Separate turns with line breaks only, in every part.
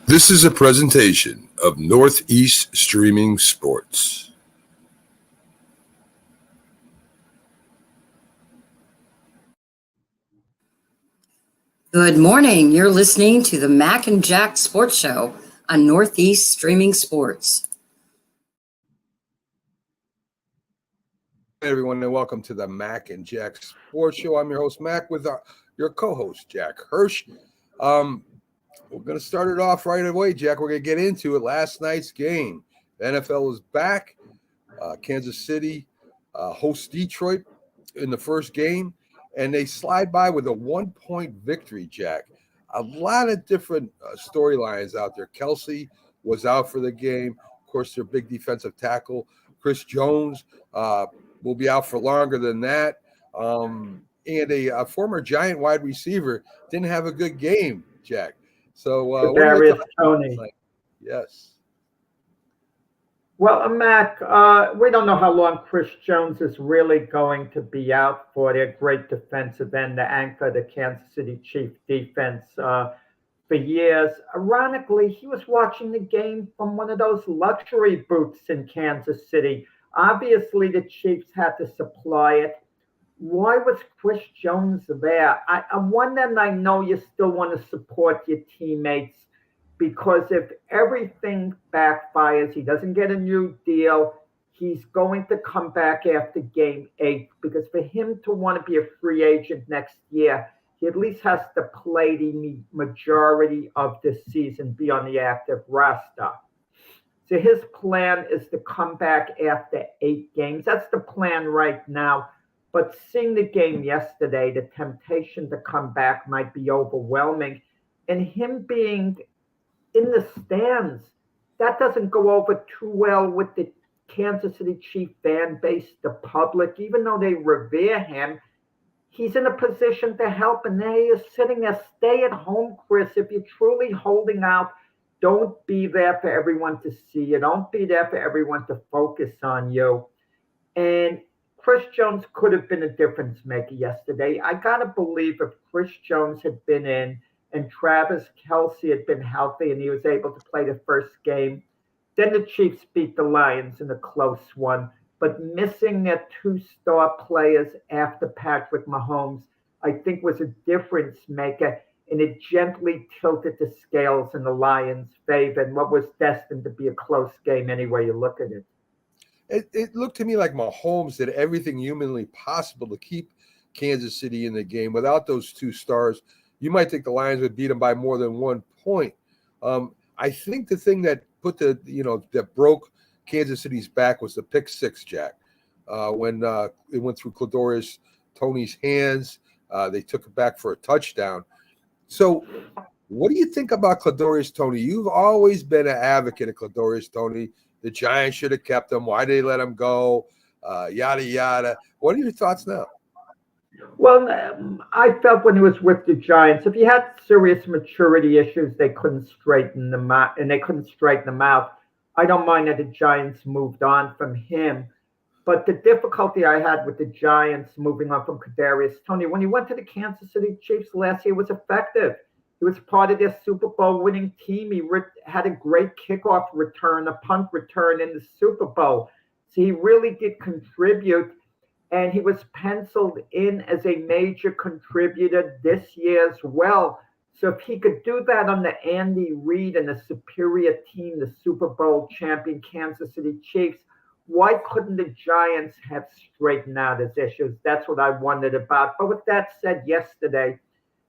This is a presentation of Northeast Streaming Sports.
Good morning. You're listening to the Mac and Jack Sports Show on Northeast Streaming Sports.
Hey everyone, and welcome to the Mac and Jack Sports Show. I'm your host, Mac, with your co-host, Jack Hirsch. We're going to start it off right away, Jack. We're going to get into it. Last night's game. The NFL is back. Kansas City hosts Detroit in the first game, and they slide by with a 1-point victory, Jack. A lot of different storylines out there. Kelsey was out for the game. Of course, their big defensive tackle, Chris Jones, will be out for longer than that. And a former Giant wide receiver didn't have a good game, Jack. So,
Tony.
Yes.
Well, Mac, we don't know how long Chris Jones is really going to be out for. Their great defensive end, the anchor of the Kansas City Chiefs defense for years. Ironically, he was watching the game from one of those luxury booths in Kansas City. Obviously, the Chiefs had to supply it. Why was Chris Jones there? I wonder, and I know you still want to support your teammates, because if everything backfires, he doesn't get a new deal, he's going to come back after game 8, because for him to want to be a free agent next year, he at least has to play the majority of the season, be on the active roster. So his plan is to come back after 8 games. That's the plan right now. But seeing the game yesterday, the temptation to come back might be overwhelming. And him being in the stands, that doesn't go over too well with the Kansas City Chief fan base, the public. Even though they revere him, he's in a position to help. And there he is sitting there. Stay at home, Chris. If you're truly holding out, don't be there for everyone to see you. Don't be there for everyone to focus on you. And Chris Jones could have been a difference maker yesterday. I got to believe if Chris Jones had been in and Travis Kelce had been healthy and he was able to play the first game, then the Chiefs beat the Lions in a close one. But missing their 2 star players after Patrick Mahomes, I think, was a difference maker, and it gently tilted the scales in the Lions' favor in what was destined to be a close game any way you look at it.
It looked to me like Mahomes did everything humanly possible to keep Kansas City in the game. Without those 2 stars, you might think the Lions would beat them by more than 1 point. I think the thing that that broke Kansas City's back was the pick 6, Jack. When it went through Kadarius Toney's hands, they took it back for a touchdown. So, what do you think about Kadarius Toney? You've always been an advocate of Kadarius Toney. The Giants should have kept him. Why did they let him go? Yada, yada. What are your thoughts now?
Well, I felt when he was with the Giants, if he had serious maturity issues, they couldn't straighten them out, I don't mind that the Giants moved on from him. But the difficulty I had with the Giants moving on from Kadarius Toney, when he went to the Kansas City Chiefs last year, was effective. He was part of their Super Bowl winning team. He had a great kickoff return, a punt return in the Super Bowl. So he really did contribute, and he was penciled in as a major contributor this year as well. So if he could do that under Andy Reid and a superior team, the Super Bowl champion Kansas City Chiefs, why couldn't the Giants have straightened out his issues? That's what I wondered about. But with that said, yesterday,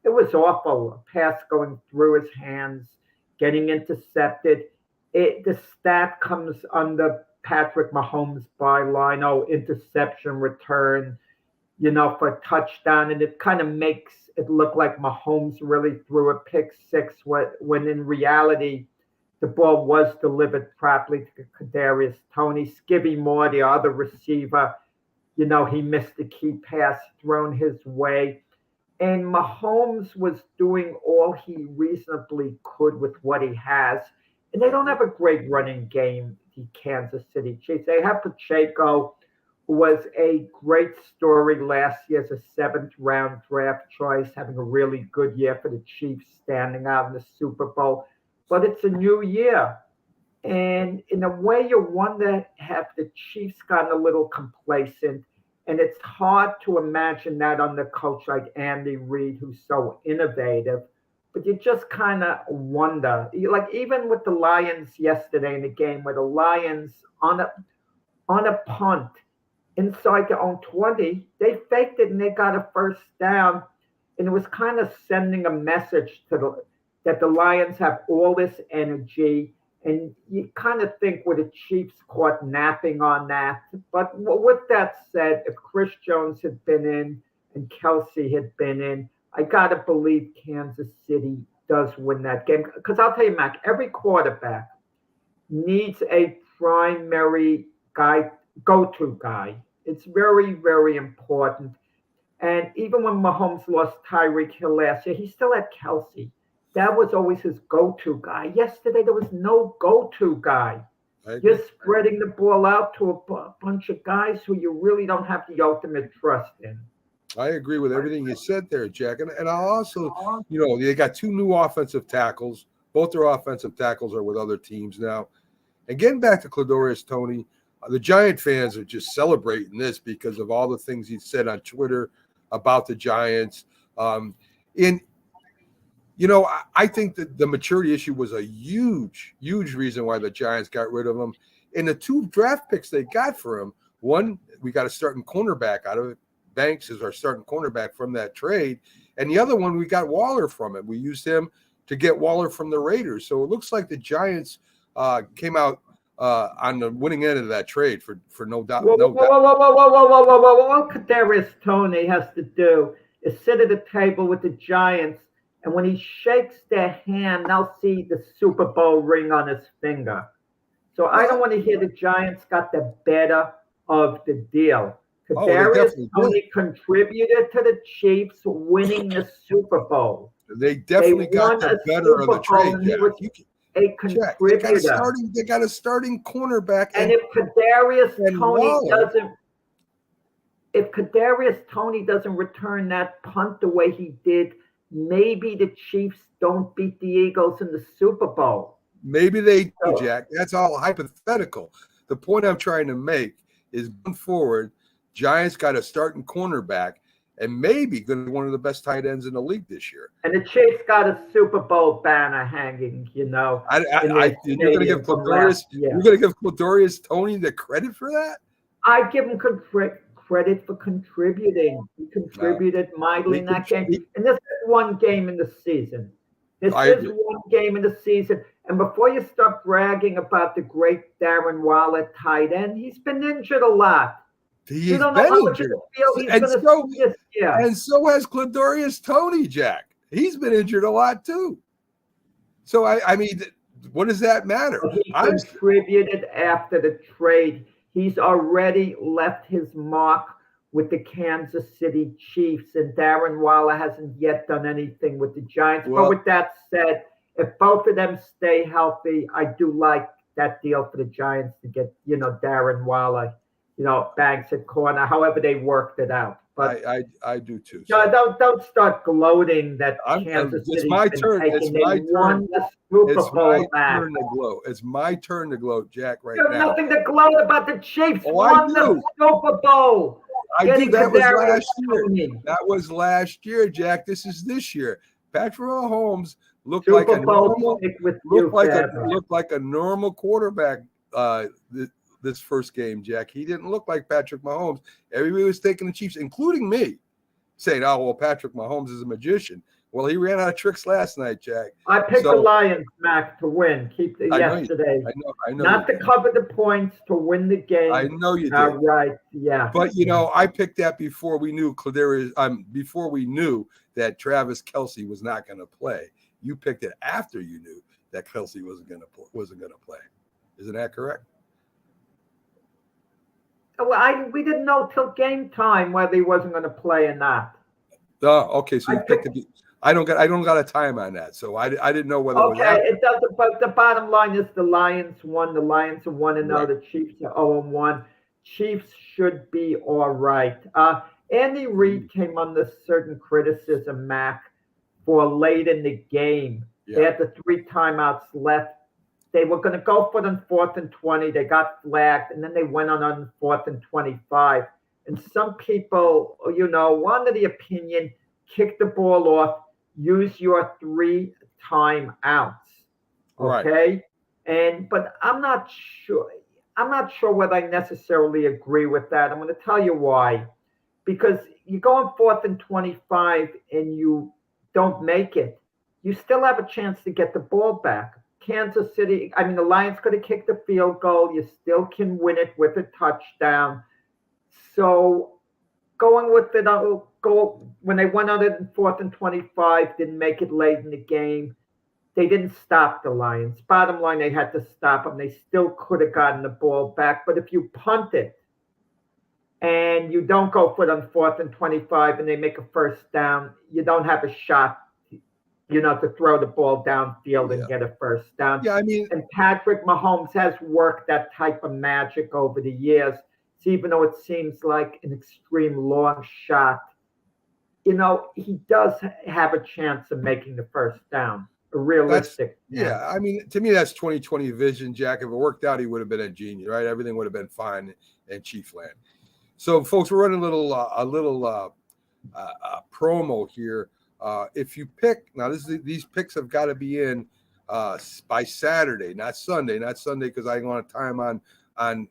it was awful. A pass going through his hands, getting intercepted. The stat comes under Patrick Mahomes' byline, interception return, for a touchdown. And it kind of makes it look like Mahomes really threw a pick 6 when in reality, the ball was delivered properly to Kadarius Toney. Skibby Moore, the other receiver, he missed the key pass thrown his way. And Mahomes was doing all he reasonably could with what he has. And they don't have a great running game, the Kansas City Chiefs. They have Pacheco, who was a great story last year as a 7th-round draft choice, having a really good year for the Chiefs, standing out in the Super Bowl. but it's a new year. And in a way, you wonder, have the Chiefs gotten a little complacent? And it's hard to imagine that under a coach like Andy Reid, who's so innovative. But you just kind of wonder. Like even with the Lions yesterday in the game, where the Lions on a punt inside their own 20, they faked it and they got a first down. And it was kind of sending a message that the Lions have all this energy. And you kind of think, were the Chiefs caught napping on that? But with that said, if Chris Jones had been in and Kelsey had been in, I got to believe Kansas City does win that game. Because I'll tell you, Mac, every quarterback needs a primary guy, go-to guy. It's very, very important. And even when Mahomes lost Tyreek Hill last year, he still had Kelsey. That was always his go-to guy. Yesterday, there was no go-to guy. You're spreading the ball out to a bunch of guys who you really don't have the ultimate trust in.
I agree with everything you said there, Jack. And I'll also, they got two new offensive tackles. Both their offensive tackles are with other teams now. And getting back to Kadarius Toney, the Giant fans are just celebrating this because of all the things he said on Twitter about the Giants. I think that the maturity issue was a huge, huge reason why the Giants got rid of him. And the two draft picks they got for him, one, we got a starting cornerback out of it. Banks is our starting cornerback from that trade. And the other one, we got Waller from it. We used him to get Waller from the Raiders. So it looks like the Giants came out on the winning end of that trade for no doubt.
What Kadarius Toney has to do is sit at a table with the Giants, and when he shakes their hand, they'll see the Super Bowl ring on his finger. So I don't want to hear the Giants got the better of the deal. Kadarius Toney contributed to the Chiefs winning the Super Bowl.
They definitely got the better of the trade.
He was a contributor.
They got a starting cornerback.
And if Kadarius Toney doesn't return that punt the way he did, maybe the Chiefs don't beat the Eagles in the Super Bowl.
Maybe they do, Jack. That's all hypothetical. The point I'm trying to make is going forward, Giants got a starting cornerback and maybe going to be one of the best tight ends in the league this year.
And the Chiefs got a Super Bowl banner hanging, You're going to give Kadarius
Toney the credit for that?
I give him credit for contributing. He contributed mightily in that game. And this is one game in the season. One game in the season. And before you start bragging about the great Darren Waller tight end, he's been injured a lot.
He's been injured. And so has Kadarius Toney, Jack. He's been injured a lot too. So, I mean, what does that matter?
He contributed after the trade. He's already left his mark with the Kansas City Chiefs, and Darren Waller hasn't yet done anything with the Giants. But with that said, if both of them stay healthy, I do like that deal for the Giants to get, Darren Waller, Banks at corner, however they worked it out. But
I do too.
So. Don't start gloating that Kansas City.
It's my turn. It's my turn. It's my turn to gloat, Jack. Right now.
You have nothing to gloat about. The Chiefs won the Super Bowl.
I do. That was last year. That was last year, Jack. This is this year. Patrick Mahomes looked like a normal quarterback. This first game, Jack. He didn't look like Patrick Mahomes. Everybody was taking the Chiefs, including me, saying, Patrick Mahomes is a magician. Well, he ran out of tricks last night, Jack.
I picked the Lions, Mac, to win. Keep the yesterday.
I know.
Not to cover the points, to win the game.
I know you did.
Right, yeah.
But, I picked that before we knew before we knew that Travis Kelce was not going to play. You picked it after you knew that Kelce wasn't going to play. Isn't that correct?
Well, we didn't know till game time whether he wasn't going to play or not.
Oh, okay. So you picked it. I don't got a time on that, so I didn't know whether.
Okay, it doesn't. But the bottom line is the Lions won. The Lions are 1-0. Right. The Chiefs are 0-1. Chiefs should be all right. Andy Reid came under certain criticism, Mac, for late in the game They had the 3 timeouts left. They were going to go for it on 4th and 20. They got flagged, and then they went on 4th and 25. And some people, wanted the opinion, kick the ball off, use your 3 timeouts. Okay?
Right.
But I'm not sure. I'm not sure whether I necessarily agree with that. I'm going to tell you why. Because you go on 4th and 25 and you don't make it, you still have a chance to get the ball back. Kansas City, the Lions could have kicked the field goal. You still can win it with a touchdown. So going with it, when they went on it in 4th and 25, didn't make it late in the game. They didn't stop the Lions. Bottom line, they had to stop them. They still could have gotten the ball back. But if you punt it and you don't go for it on 4th and 25 and they make a first down, you don't have a shot, to throw the ball downfield and get a first down.
Yeah,
and Patrick Mahomes has worked that type of magic over the years. So even though it seems like an extreme long shot, he does have a chance of making the first down. A realistic.
To me, that's 2020 vision, Jack. If it worked out, he would have been a genius, right? Everything would have been fine in Chiefland. So, folks, we're running a little promo here. If you pick now, these picks have got to be in by Saturday, not Sunday because I want time on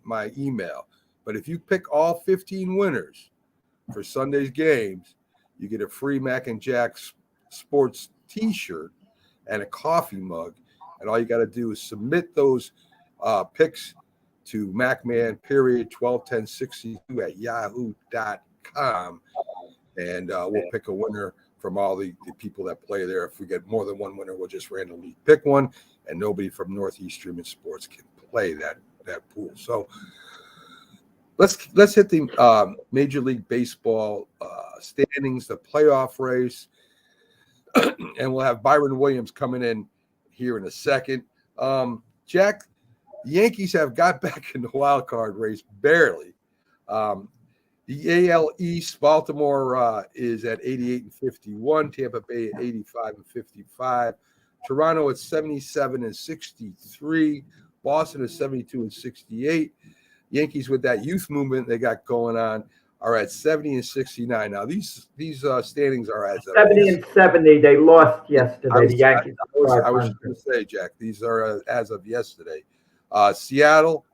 my email. But if you pick all 15 winners for Sunday's games, you get a free Mac and Jack's Sports T-shirt and a coffee mug. And all you got to do is submit those picks to macman.121062 at yahoo.com. And we'll pick a winner from all the people that play there. If we get more than one winner, we'll just randomly pick one. And nobody from Northeast Streaming Sports can play that pool. So let's hit the Major League Baseball standings, the playoff race. And we'll have Byron Williams coming in here in a second. Jack, the Yankees have got back in the wild card race barely. The AL East, Baltimore is at 88-51, Tampa Bay at 85-55, Toronto at 77-63, Boston at 72-68. Yankees, with that youth movement they got going on, are at 70-69. Now these standings are as
70-70. They lost yesterday. The Yankees.
I was going to say, Jack, these are as of yesterday. Seattle.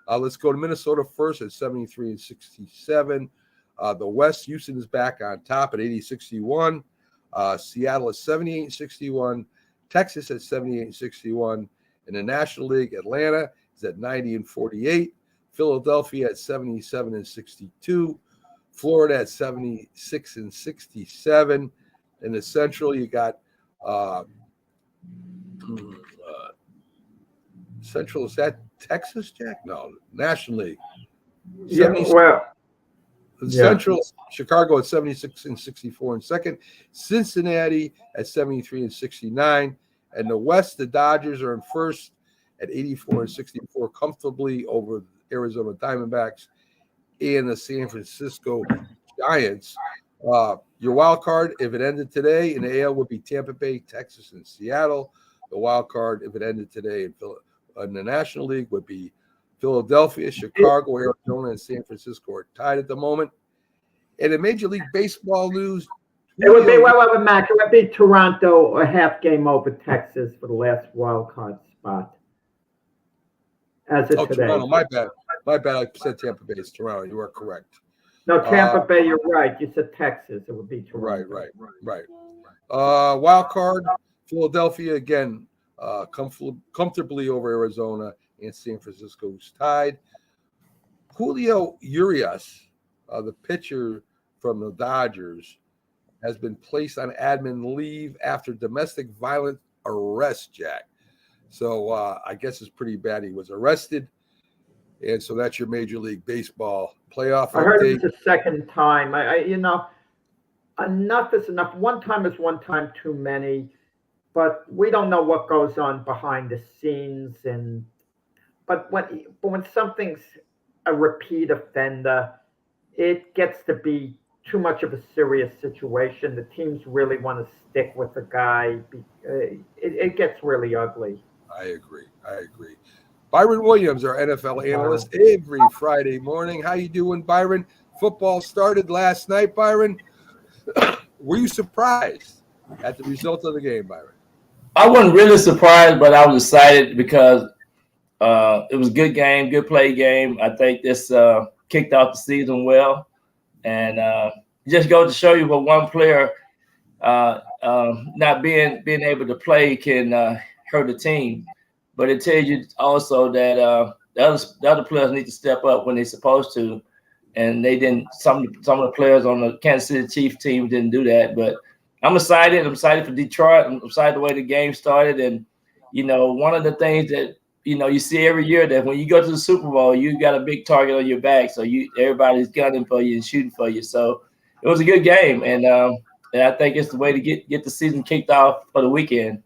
Let's go to Minnesota first at 73-67. The West, Houston is back on top at 80-61. Seattle is 78-61. Texas at 78-61. In the National League, Atlanta is at 90-48. Philadelphia at 77-62. Florida at 76-67. In the Central, you got Central, is that Texas, Jack? No, National League. Central, Chicago at 76-64 in second. Cincinnati at 73-69. And the West, the Dodgers are in first at 84-64, comfortably over Arizona Diamondbacks and the San Francisco Giants. Your wild card, if it ended today in the AL, would be Tampa Bay, Texas, and Seattle. The wild card, if it ended today in the National League, would be Philadelphia, Chicago, Arizona, and San Francisco are tied at the moment. And in Major League Baseball news,
it would be Mac. It would be Toronto a half game over Texas for the last wild card spot. As of today.
Toronto, my bad. I said Tampa Bay. It's Toronto. You are correct.
No, Tampa Bay. You're right. You said Texas. It would be Toronto.
Right. Wild card, Philadelphia again, comfortably over Arizona, and San Francisco's tied. Julio Urias, the pitcher from the Dodgers, has been placed on admin leave after domestic violence arrest, Jack. So I guess it's pretty bad. He was arrested. And so that's your Major League Baseball playoff update.
I heard it's the second time. Enough is enough. One time is one time too many. But we don't know what goes on behind the scenes. But when something's a repeat offender, it gets to be too much of a serious situation. The teams really want to stick with the guy. It gets really ugly.
I agree. Byron Williams, our NFL analyst, every Friday morning. How you doing, Byron? Football started last night, Byron. Were you surprised at the result of the game, Byron?
I wasn't really surprised, but I was excited because it was a good game, good play game. I think this kicked off the season well. And just goes to show you what one player not being able to play can hurt a team. But it tells you also that the other players need to step up when they're supposed to. And they didn't. Some of the players on the Kansas City Chiefs team didn't do that. But I'm excited. I'm excited for Detroit. I'm excited the way the game started. And, one of the things that, you see every year that when you go to the Super Bowl, you got a big target on your back. So everybody's gunning for you and shooting for you. So it was a good game. And I think it's the way to get the season kicked off for the weekend.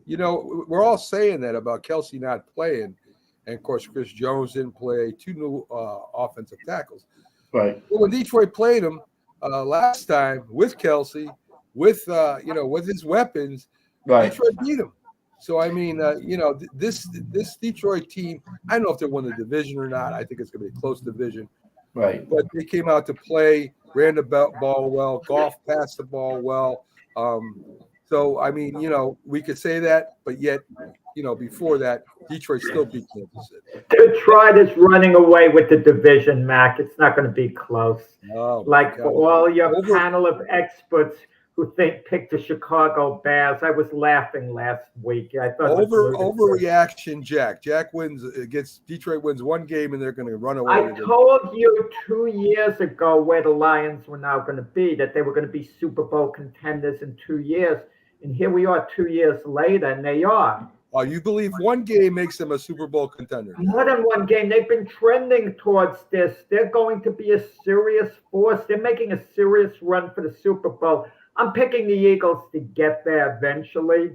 We're all saying that about Kelce not playing. And, of course, Chris Jones didn't play, 2 new offensive tackles.
Right.
But when Detroit played him last time with Kelce, with his weapons,
Right.
Detroit beat him. So, I mean, this Detroit team, I don't know if they won the division or not. I think it's going to be a close division.
Right.
But they came out to play, ran the ball well, Goff passed the ball well. So, I mean, we could say that, but yet, before that, Detroit still beat Kansas City.
Detroit is running away with the division, Mac. It's not going to be close.
Oh,
All your panel of experts who picked the Chicago Bears. I was laughing last week. I thought
overreaction, Jack. Jack wins against Detroit, wins one game, and they're going to run away.
I told you 2 years ago where the Lions were now going to be, that they were going to be Super Bowl contenders in 2 years. And here we are 2 years later, and they are.
Oh, you believe one game makes them a Super Bowl contender?
More than one game. They've been trending towards this. They're going to be a serious force. They're making a serious run for the Super Bowl. I'm picking the Eagles to get there eventually.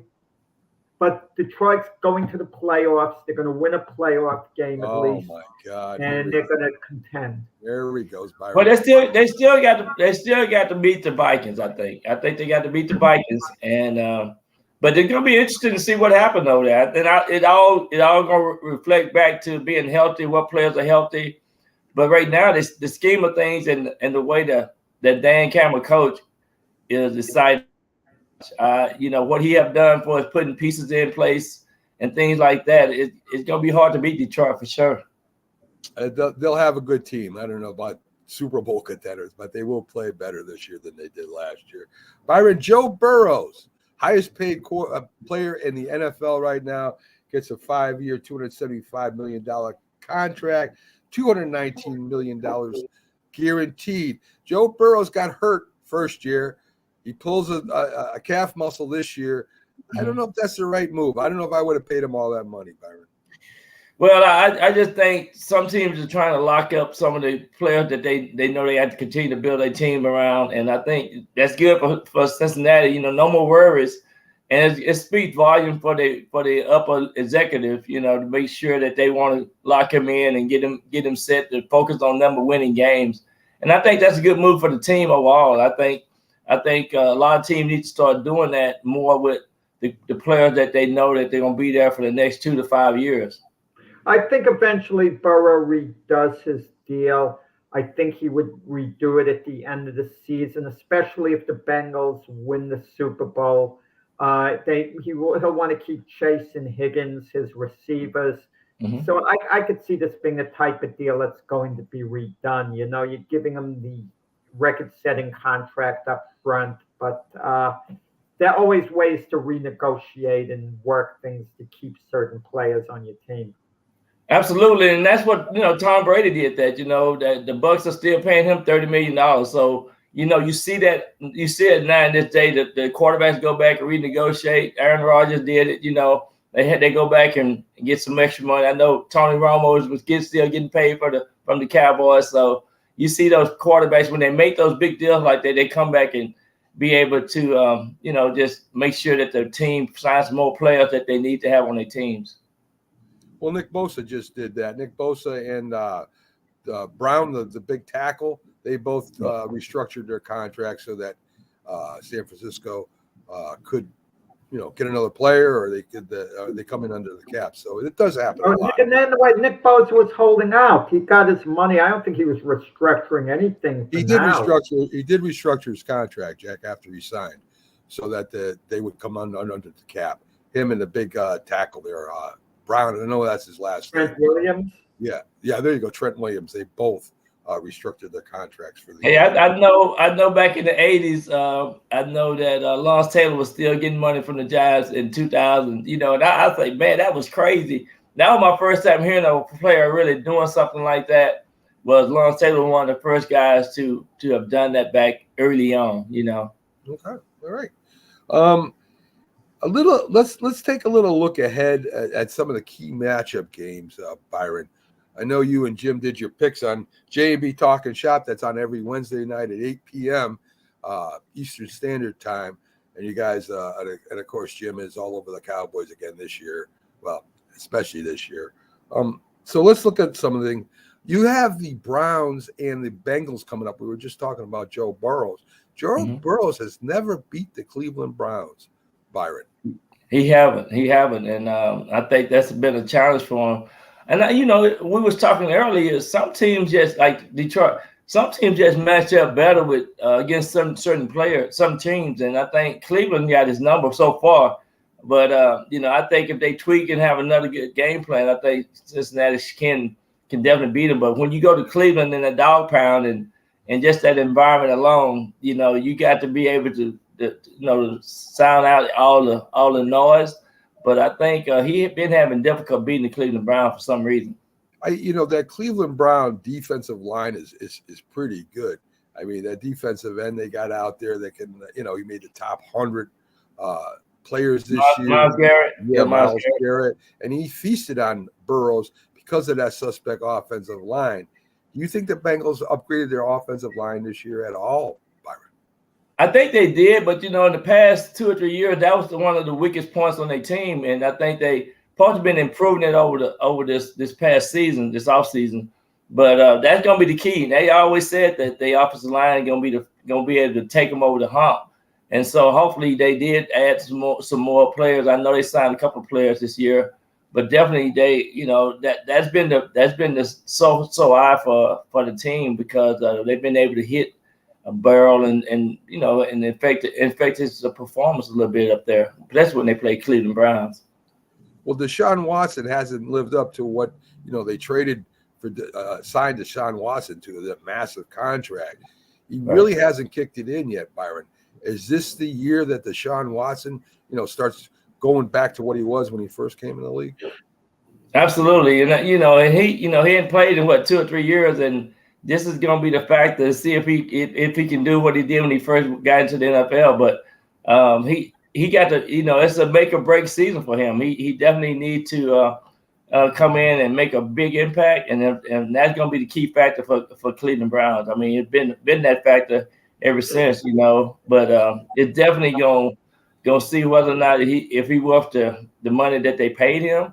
But Detroit's going to the playoffs. They're going to win a playoff game at least.
Oh, my God.
And they're going to contend.
There he goes, Byron.
But they still got to beat the Vikings, I think. I think they got to beat the Vikings. And but it's going to be interesting to see what happened over there. And it all going to reflect back to being healthy, what players are healthy. But right now, the scheme of things and the way that Dan Campbell coach is exciting. What he have done for us putting pieces in place and things like that, it's going to be hard to beat Detroit for sure.
They'll have a good team. I don't know about Super Bowl contenders, but they will play better this year than they did last year. Byron, Joe Burrows, highest paid player in the NFL right now, gets a 5-year, $275 million contract, $219 million guaranteed. Joe Burrows got hurt first year. He pulls a calf muscle this year. I don't know if that's the right move. I don't know if I would have paid him all that money, Byron.
Well, I just think some teams are trying to lock up some of the players that they know they have to continue to build their team around. And I think that's good for Cincinnati. No more worries. And it speaks volume for the upper executive, to make sure that they want to lock him in and get him set to focus on winning games. And I think that's a good move for the team overall. I think a lot of teams need to start doing that more with the players that they know that they're going to be there for the next 2 to 5 years.
I think eventually Burrow redoes his deal. I think he would redo it at the end of the season, especially if the Bengals win the Super Bowl. He'll want to keep Chase and Higgins, his receivers. Mm-hmm. So I could see this being the type of deal that's going to be redone. You're giving him the record-setting contract up front, but there are always ways to renegotiate and work things to keep certain players on your team.
Absolutely, and that's what Tom Brady did. That that the Bucs are still paying him $30 million. So you see it now in this day that the quarterbacks go back and renegotiate. Aaron Rodgers did it. They go back and get some extra money. I know Tony Romo was still getting paid from the Cowboys. So you see those quarterbacks when they make those big deals like that, they come back and be able to just make sure that their team signs more players that they need to have on their teams.
Well, Nick Bosa just did that. Nick Bosa and Brown, the big tackle, they both restructured their contracts so that San Francisco could, get another player, or they come in under the cap. So it does happen a lot.
And then the way Nick Bosa was holding out, he got his money. I don't think he was restructuring anything.
He did restructure his contract, Jack, after he signed, so that they would come under the cap. Him and the big tackle there, Brown. I know that's his last name.
Trent Williams.
Yeah. There you go, Trent Williams. They both restricted their contracts for the
year. I know back in the 80s, I know that Lawrence Taylor was still getting money from the Giants in 2000, and I was like, man, that was crazy. That was my first time hearing of a player really doing something like that. Was Lawrence Taylor one of the first guys to have done that back early on,
Okay. All right. Let's take a little look ahead at some of the key matchup games, Byron. I know you and Jim did your picks on J&B Talking Shop. That's on every Wednesday night at 8 p.m. Eastern Standard Time. And you guys, and of course, Jim is all over the Cowboys again this year. Well, especially this year. So let's look at some of the things. You have the Browns and the Bengals coming up. We were just talking about Joe Burrows. Joe Burrows has never beat the Cleveland Browns, Byron.
He haven't. And I think that's been a challenge for him. And, we was talking earlier, some teams just like Detroit, some teams just match up better with against some certain players, some teams. And I think Cleveland got his number so far. But, I think if they tweak and have another good game plan, I think Cincinnati can definitely beat them. But when you go to Cleveland in a dog pound and just that environment alone, you got to be able to sound out all the noise. But I think he had been having difficulty beating the Cleveland Browns for some reason.
That Cleveland Brown defensive line is pretty good. I mean, that defensive end they got out there that can, he made the top 100 players this year.
Myles Garrett.
Yeah, Myles Garrett. And he feasted on Burrows because of that suspect offensive line. Do you think the Bengals upgraded their offensive line this year at all, Byron?
I think they did, but in the past 2 or 3 years, that was one of the weakest points on their team, and I think they probably been improving it over this past season, this offseason. But that's gonna be the key. They always said that the offensive line is gonna be able to take them over the hump, and so hopefully they did add some more players. I know they signed a couple of players this year, but definitely that's been the so eye for the team because they've been able to hit a barrel and affect his performance a little bit up there. But that's when they play Cleveland Browns.
Well, Deshaun Watson hasn't lived up to what they traded for, signed Deshaun Watson to that massive contract. He really hasn't kicked it in yet, Byron. Is this the year that Deshaun Watson, starts going back to what he was when he first came in the league?
Absolutely, and he hadn't played in 2 or 3 years, and this is going to be the factor to see if he can do what he did when he first got into the NFL. But he got to, it's a make or break season for him. He definitely need to come in and make a big impact, and that's going to be the key factor for Cleveland Browns. I mean, it's been that factor ever since, But it's definitely going to see whether or not if he worth the money that they paid him,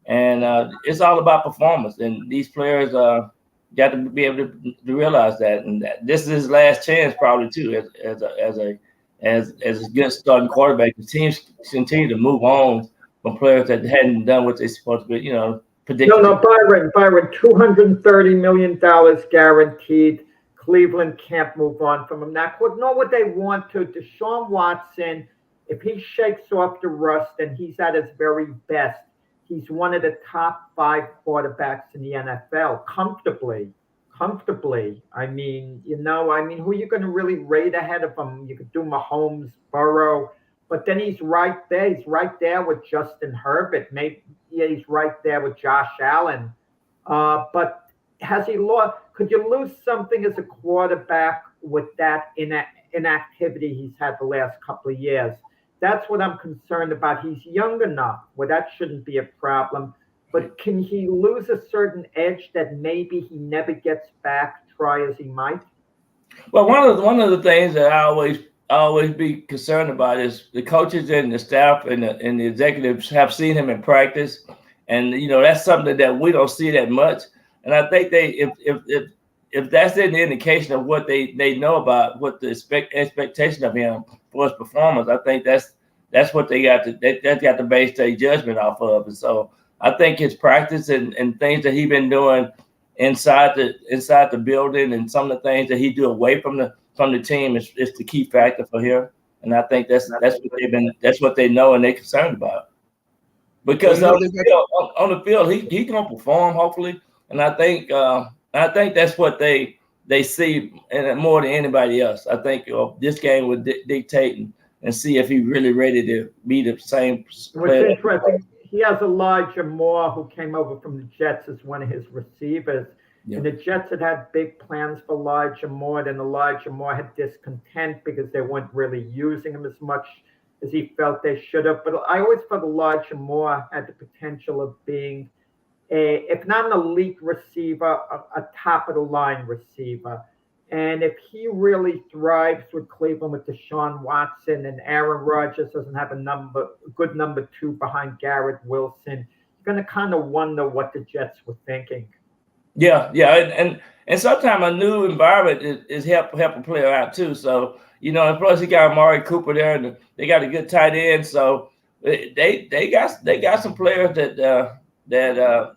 and it's all about performance. And these players got to be able to realize that, and that this is his last chance probably too as a good starting quarterback. The teams continue to move on from players that hadn't done what they're supposed to be, predicted.
No, Byron, $230 million guaranteed. Cleveland can't move on from him. Now, know what they want to. Deshaun Watson, if he shakes off the rust and he's at his very best, he's one of the top 5 quarterbacks in the NFL comfortably. I mean, who are you going to really rate ahead of him? You could do Mahomes, Burrow, but then he's right there. He's right there with Justin Herbert. Maybe he's right there with Josh Allen. But has he lost? Could you lose something as a quarterback with that inactivity he's had the last couple of years? That's what I'm concerned about. He's young enough where that shouldn't be a problem. But can he lose a certain edge that maybe he never gets back, try as he might?
Well, one of the things that I always be concerned about is the coaches and the staff and the executives have seen him in practice, and that's something that we don't see that much. And I think if if that's an indication of what they know about what the expectation of him for his performance, I think that's what they got to base their judgment off of. And so I think his practice and things that he's been doing inside the building and some of the things that he do away from the team is the key factor for him. And I think that's what they know and they're concerned about. Because on the field, he gonna perform hopefully, and I think that's what they see, and more than anybody else. I think this game would dictate and see if he's really ready to be the same player.
What's interesting, he has Elijah Moore, who came over from the Jets as one of his receivers. Yeah. And the Jets had big plans for Elijah Moore, and Elijah Moore had discontent because they weren't really using him as much as he felt they should have. But I always thought Elijah Moore had the potential of being if not an elite receiver, a top-of-the-line receiver. And if he really thrives with Cleveland with Deshaun Watson and Aaron Rodgers doesn't have a good number 2 behind Garrett Wilson, you're going to kind of wonder what the Jets were thinking. Yeah,
and sometimes a new environment is help a player out too. So, and plus he got Amari Cooper there, and they got a good tight end. So they got some players that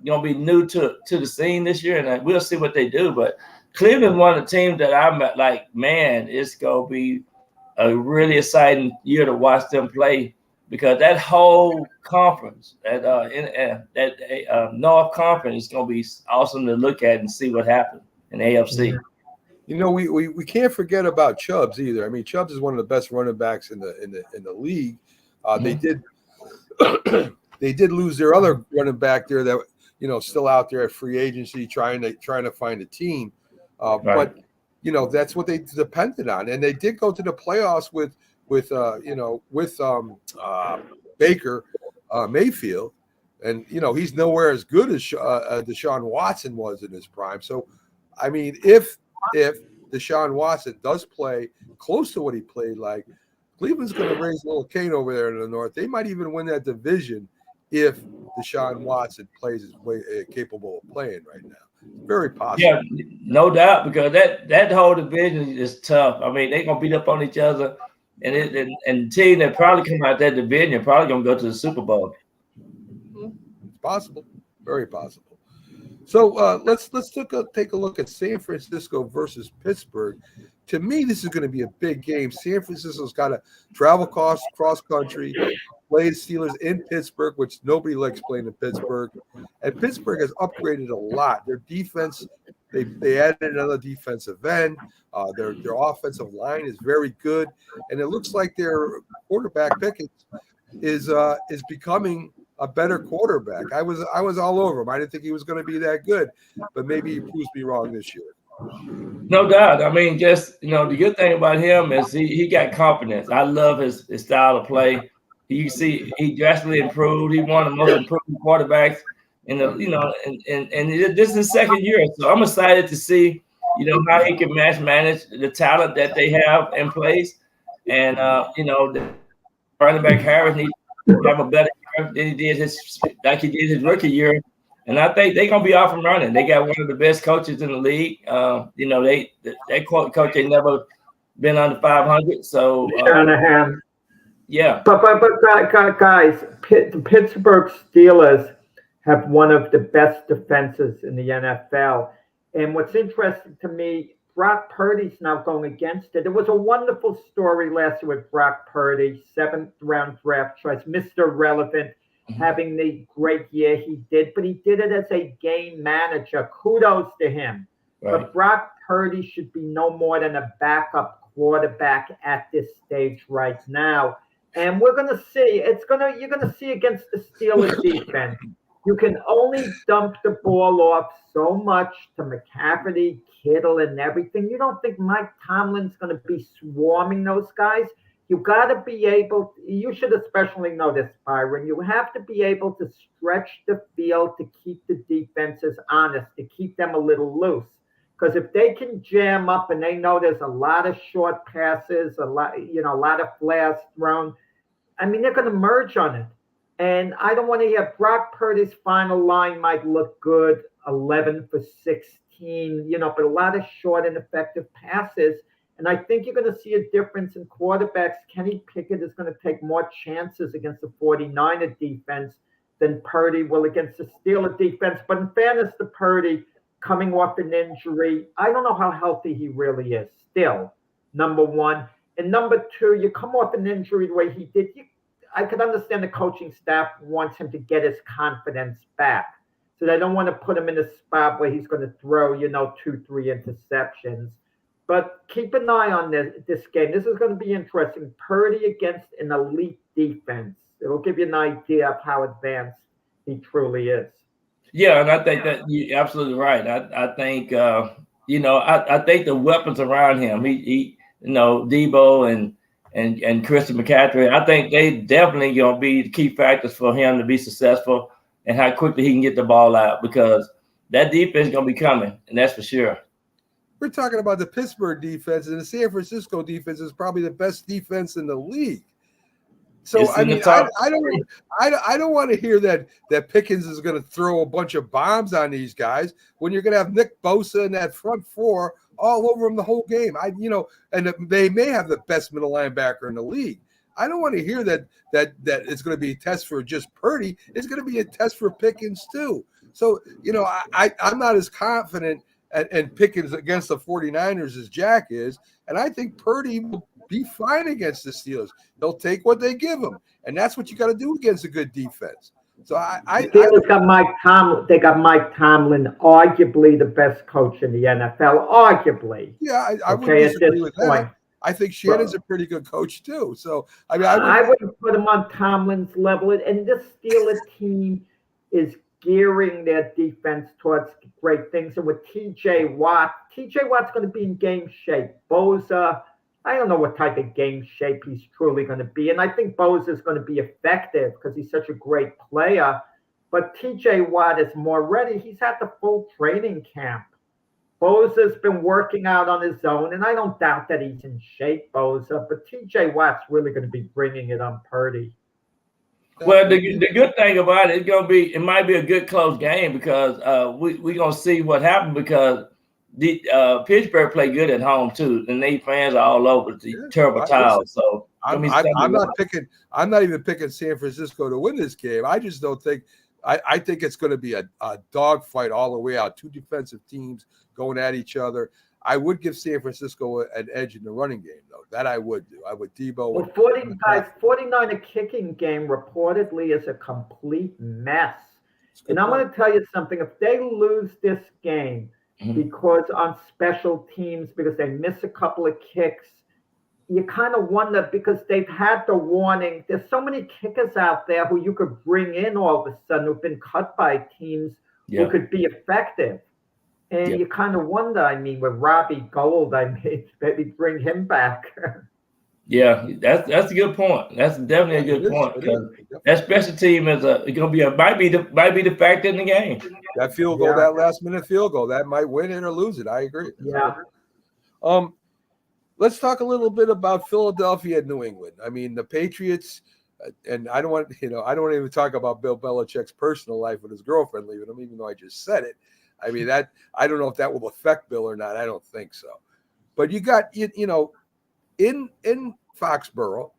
gonna be new to the scene this year, and we'll see what they do. But Cleveland, one of the teams that I'm like, man, it's gonna be a really exciting year to watch them play, because that whole conference, that North Conference, is gonna be awesome to look at and see what happens in AFC.
We can't forget about Chubbs either. I mean, Chubbs is one of the best running backs in the league. They did. They did lose their other running back there that still out there at free agency trying to find a team, right. But that's what they depended on, and they did go to the playoffs with Baker Mayfield, and he's nowhere as good as Deshaun Watson was in his prime. So, I mean, if Deshaun Watson does play close to what he played like, Cleveland's going to raise a little cane over there in the North. They might even win that division if Deshaun Watson plays as capable of playing right now. Very possible.
Yeah, no doubt, because that whole division is tough. I mean, they're going to beat up on each other, and the team that probably come out that division probably going to go to the Super Bowl.
It's possible. Very possible. So let's take a look at San Francisco versus Pittsburgh. To me, this is going to be a big game. San Francisco's got to travel cross country, play the Steelers in Pittsburgh, which nobody likes playing in Pittsburgh. And Pittsburgh has upgraded a lot. Their defense, they added another defensive end. Their offensive line is very good, and it looks like their quarterback Pickett is becoming a better quarterback. I was all over him. I didn't think he was going to be that good, but maybe he proves me wrong this year.
No doubt. I mean, just the good thing about him is he got confidence. I love his style of play. You see, he drastically improved. He one of the most improved quarterbacks in the and this is his second year. So I'm excited to see how he can manage the talent that they have in place, and the running back Harris needs to have a better year than he did his rookie year. And I think they're gonna be off and running. They got one of the best coaches in the league. That coach ain't never been under 500. So
Shanahan.
Yeah.
But guys, the Pittsburgh Steelers have one of the best defenses in the NFL. And what's interesting to me, Brock Purdy's now going against it. It was a wonderful story last year with Brock Purdy, 7th round draft choice, Mr. Relevant, having the great year he did, but he did it as a game manager. Kudos to him. Right. But Brock Purdy should be no more than a backup quarterback at this stage right now. And we're going to see, you're going to see against the Steelers defense. You can only dump the ball off so much to McCaffrey, Kittle, and everything. You don't think Mike Tomlin's going to be swarming those guys? You got to be able, you should especially know this, Byron, you have to be able to stretch the field to keep the defenses honest, to keep them a little loose. Because if they can jam up and they know there's a lot of short passes, a lot of flares thrown, I mean, they're going to merge on it. And I don't want to hear Brock Purdy's final line might look good 11 for 16, but a lot of short and effective passes. And I think you're going to see a difference in quarterbacks. Kenny Pickett is going to take more chances against the 49er defense than Purdy will against the Steeler defense. But in fairness to Purdy, coming off an injury, I don't know how healthy he really is still, number one. And number two, you come off an injury the way he did, I could understand the coaching staff wants him to get his confidence back. So they don't want to put him in a spot where he's going to throw, 2-3 interceptions. But keep an eye on this game. This is going to be interesting. Purdy against an elite defense. It'll give you an idea of how advanced he truly is.
Yeah, and I think that you're absolutely right. I think I think the weapons around him, he Debo and Christian McCaffrey, I think they definitely gonna be the key factors for him to be successful and how quickly he can get the ball out, because that defense is gonna be coming, and that's for sure.
We're talking about the Pittsburgh defense, and the San Francisco defense is probably the best defense in the league. So I mean, I don't want to hear that Pickens is going to throw a bunch of bombs on these guys when you're going to have Nick Bosa and that front four all over him the whole game. And they may have the best middle linebacker in the league. I don't want to hear that it's going to be a test for just Purdy. It's going to be a test for Pickens too. So I'm not as confident and Pickens against the 49ers as Jack is, and I think Purdy will be fine against the Steelers. They'll take what they give them, and that's what you got to do against a good defense. So
the Steelers got Mike Tomlin. They got Mike Tomlin, arguably the best coach in the NFL. Arguably.
Yeah, I would disagree with that. I think Shannon's a pretty good coach too. So I
wouldn't put him on Tomlin's level. And this Steelers team is gearing their defense towards great things. And with TJ Watt's going to be in game shape. Bosa, I don't know what type of game shape he's truly going to be. And I think Bosa is going to be effective because he's such a great player. But TJ Watt is more ready. He's had the full training camp. Bosa's been working out on his own, and I don't doubt that he's in shape, Bosa. But TJ Watt's really going to be bringing it on Purdy.
Well, the good thing about it, it might be a good close game, because we're going to see what happened, because Pittsburgh play good at home too, and they fans are all over the terrible towels. So
I'm not even picking San Francisco to win this game. I just don't think. I think it's going to be a dogfight all the way out. Two defensive teams going at each other. I would give San Francisco an edge in the running game, though. That I would do. I would Debo.
Well, 49er kicking game reportedly is a complete mess. And I'm going to tell you something. If they lose this game, because on special teams, because they miss a couple of kicks, you kind of wonder, because they've had the warning. There's so many kickers out there who you could bring in all of a sudden who've been cut by teams who could be effective. And you kind of wonder, with Robbie Gould, maybe bring him back.
Yeah, that's a good point. That's definitely a good point, because that special team is might be the factor in the game.
That field goal, that last minute field goal, that might win it or lose it. I agree.
Yeah.
Let's talk a little bit about Philadelphia and New England. The Patriots, and I don't want to even talk about Bill Belichick's personal life with his girlfriend leaving him, even though I just said it. That I don't know if that will affect Bill or not. I don't think so. But you got in Foxborough,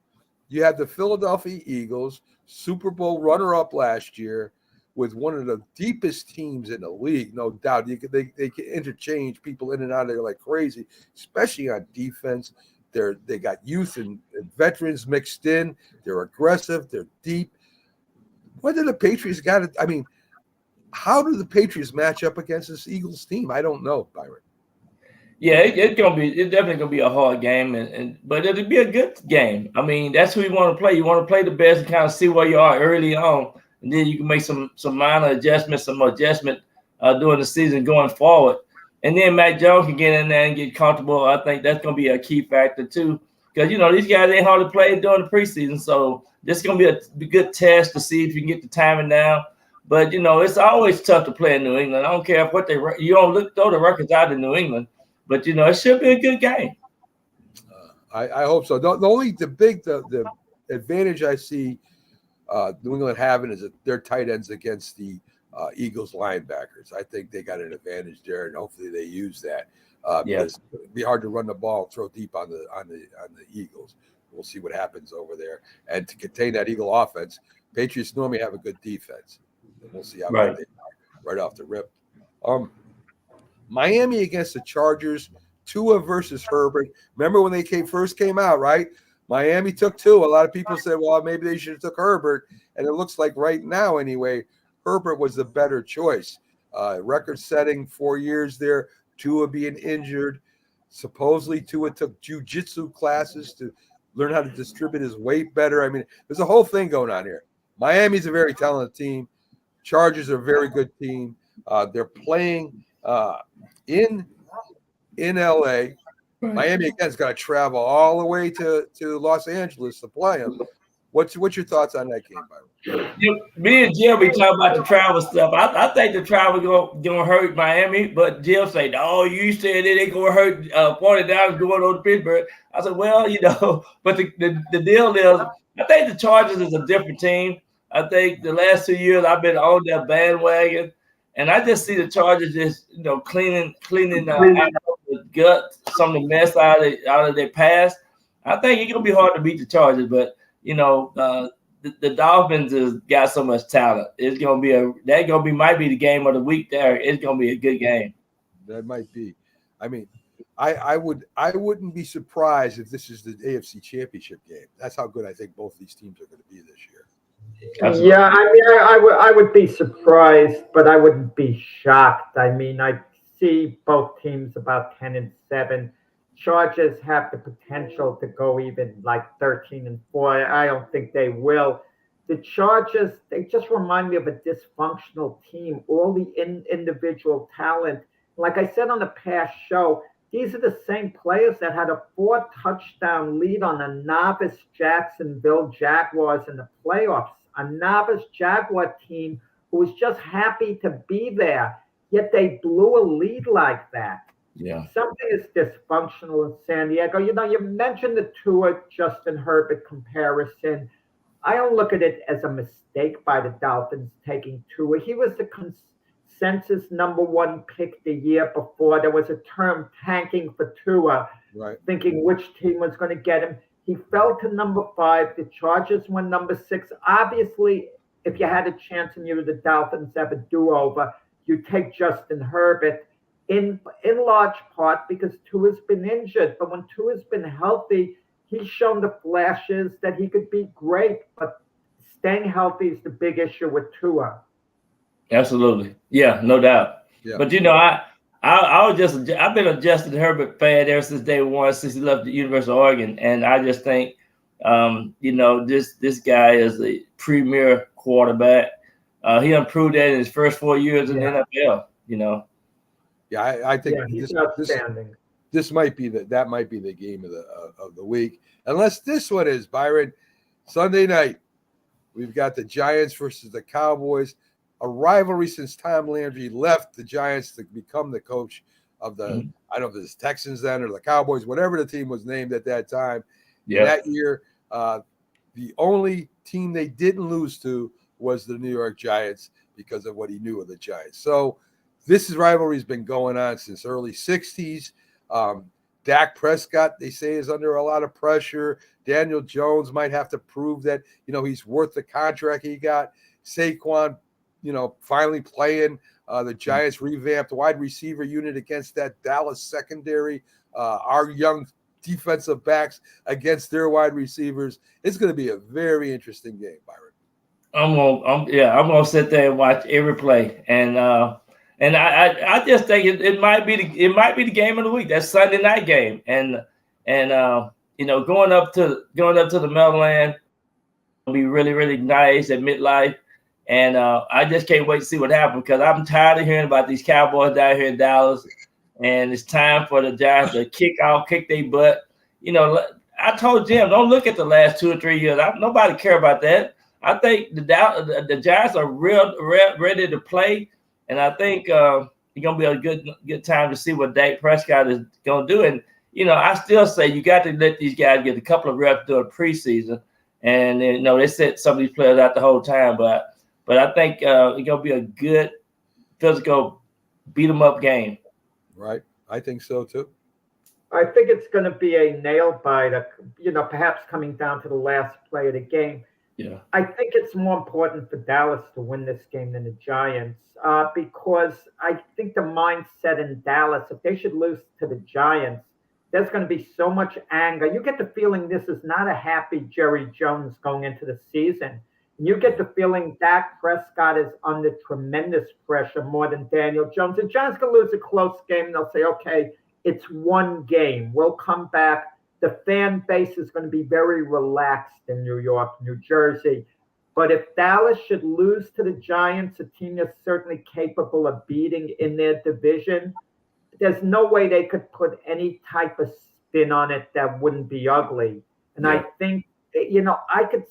you had the Philadelphia Eagles, Super Bowl runner-up last year, with one of the deepest teams in the league, no doubt. They can interchange people in and out of there like crazy, especially on defense. They got youth and veterans mixed in. They're aggressive. They're deep. What do the Patriots got? How do the Patriots match up against this Eagles team? I don't know, Byron.
Yeah, it's definitely gonna be a hard game, but it'll be a good game. That's who you want to play. You want to play the best and kind of see where you are early on, and then you can make some minor adjustments, during the season going forward. And then Mac Jones can get in there and get comfortable. I think that's gonna be a key factor too, because these guys ain't hard to play during the preseason. So this is gonna be a good test to see if you can get the timing down. But it's always tough to play in New England. I don't care if you don't throw the records out in New England, but it should be a good game.
I hope so. The advantage I see New England having is that their tight ends against the Eagles linebackers. I think they got an advantage there, and hopefully they use that.
Yeah.
Because it'd be hard to run the ball and throw deep on the Eagles. We'll see what happens over there. And to contain that Eagle offense, Patriots normally have a good defense. And we'll see how good they are right off the rip. Miami against the Chargers, Tua versus Herbert. Remember when they first came out, right? Miami took Tua. A lot of people said, well, maybe they should have took Herbert. And it looks like right now, anyway, Herbert was the better choice. Record-setting 4 years there, Tua being injured. Supposedly, Tua took jiu-jitsu classes to learn how to distribute his weight better. I mean, there's a whole thing going on here. Miami's a very talented team. Chargers are a very good team. They're playing in L.A.
Right.
Miami, again, is going to travel all the way to Los Angeles to play them. What's your thoughts on that game, Byron?
Me and Jim be talking about the travel stuff. I think the travel gonna hurt Miami, but Jim say, "No, you said it ain't gonna hurt 49ers going on to Pittsburgh." I said, "Well, but the deal is, I think the Chargers is a different team. I think the last 2 years I've been on their bandwagon, and I just see the Chargers just cleaning out the gut, some of the mess out of their past. I think it's gonna be hard to beat the Chargers, but the Dolphins has got so much talent. It's gonna be might be the game of the week there. It's gonna be a good game.
That might be. I mean, I wouldn't be surprised if this is the AFC Championship game. That's how good I think both these teams are going to be this year.
Absolutely.
Yeah, I mean, I would be surprised, but I wouldn't be shocked. I mean, I see both teams about 10-7. Chargers have the potential to go even like 13-4. I don't think they will. The Chargers, they just remind me of a dysfunctional team. All the individual talent. Like I said on the past show, these are the same players that had a 4-touchdown lead on a novice Jacksonville Jaguars in the playoffs. A novice Jaguar team who was just happy to be there, yet they blew a lead like that.
Yeah.
Something is dysfunctional in San Diego. You mentioned the Tua Justin Herbert comparison. I don't look at it as a mistake by the Dolphins taking Tua. He was the consensus #1 pick the year before. There was a term tanking for Tua,
Right.
thinking which team was going to get him. He fell to #5. The Chargers went #6. Obviously, if you had a chance and you were the Dolphins have a do-over, you take Justin Herbert. In large part because Tua's been injured. But when Tua's been healthy, he's shown the flashes that he could be great. But staying healthy is the big issue with Tua.
Absolutely. Yeah, no doubt.
Yeah.
But I've been a Justin Herbert fan ever since day one, since he left the University of Oregon. And I just think this guy is a premier quarterback. He improved that in his first 4 years in the NFL,
Yeah, I think
he's outstanding.
This might be that might be the game of the week, unless this one is, Byron. Sunday night, we've got the Giants versus the Cowboys, a rivalry since Tom Landry left the Giants to become the coach of the I don't know if it's Texans then or the Cowboys, whatever the team was named at that time.
Yeah.
That year, the only team they didn't lose to was the New York Giants because of what he knew of the Giants. So this rivalry has been going on since early 60s. Dak Prescott, they say, is under a lot of pressure. Daniel Jones might have to prove that, he's worth the contract he got. Saquon, finally playing. The Giants revamped wide receiver unit against that Dallas secondary. Our young defensive backs against their wide receivers. It's going to be a very interesting game, Byron.
I'm gonna sit there and watch every play, and I just think it might be the game of the week. That Sunday night game, and going up to the Meadowland will be really, really nice at MetLife, and I just can't wait to see what happens because I'm tired of hearing about these Cowboys down here in Dallas, and it's time for the Giants to kick their butt. I told Jim, don't look at the last 2 or 3 years. Nobody care about that. I think the Giants are ready to play, and I think it's gonna be a good time to see what Dak Prescott is gonna do. And I still say you got to let these guys get a couple of reps during preseason, and they set some of these players out the whole time. But But I think it's gonna be a good physical beat 'em up game.
Right. I think so too.
I think it's going to be a nail biter, perhaps coming down to the last play of the game.
Yeah.
I think it's more important for Dallas to win this game than the Giants because I think the mindset in Dallas, if they should lose to the Giants, there's going to be so much anger. You get the feeling this is not a happy Jerry Jones going into the season. You get the feeling Dak Prescott is under tremendous pressure more than Daniel Jones. The Giants can lose a close game and they'll say, okay, it's one game. We'll come back. The fan base is going to be very relaxed in New York, New Jersey. But if Dallas should lose to the Giants, a team that's certainly capable of beating in their division, there's no way they could put any type of spin on it that wouldn't be ugly. And I think, I could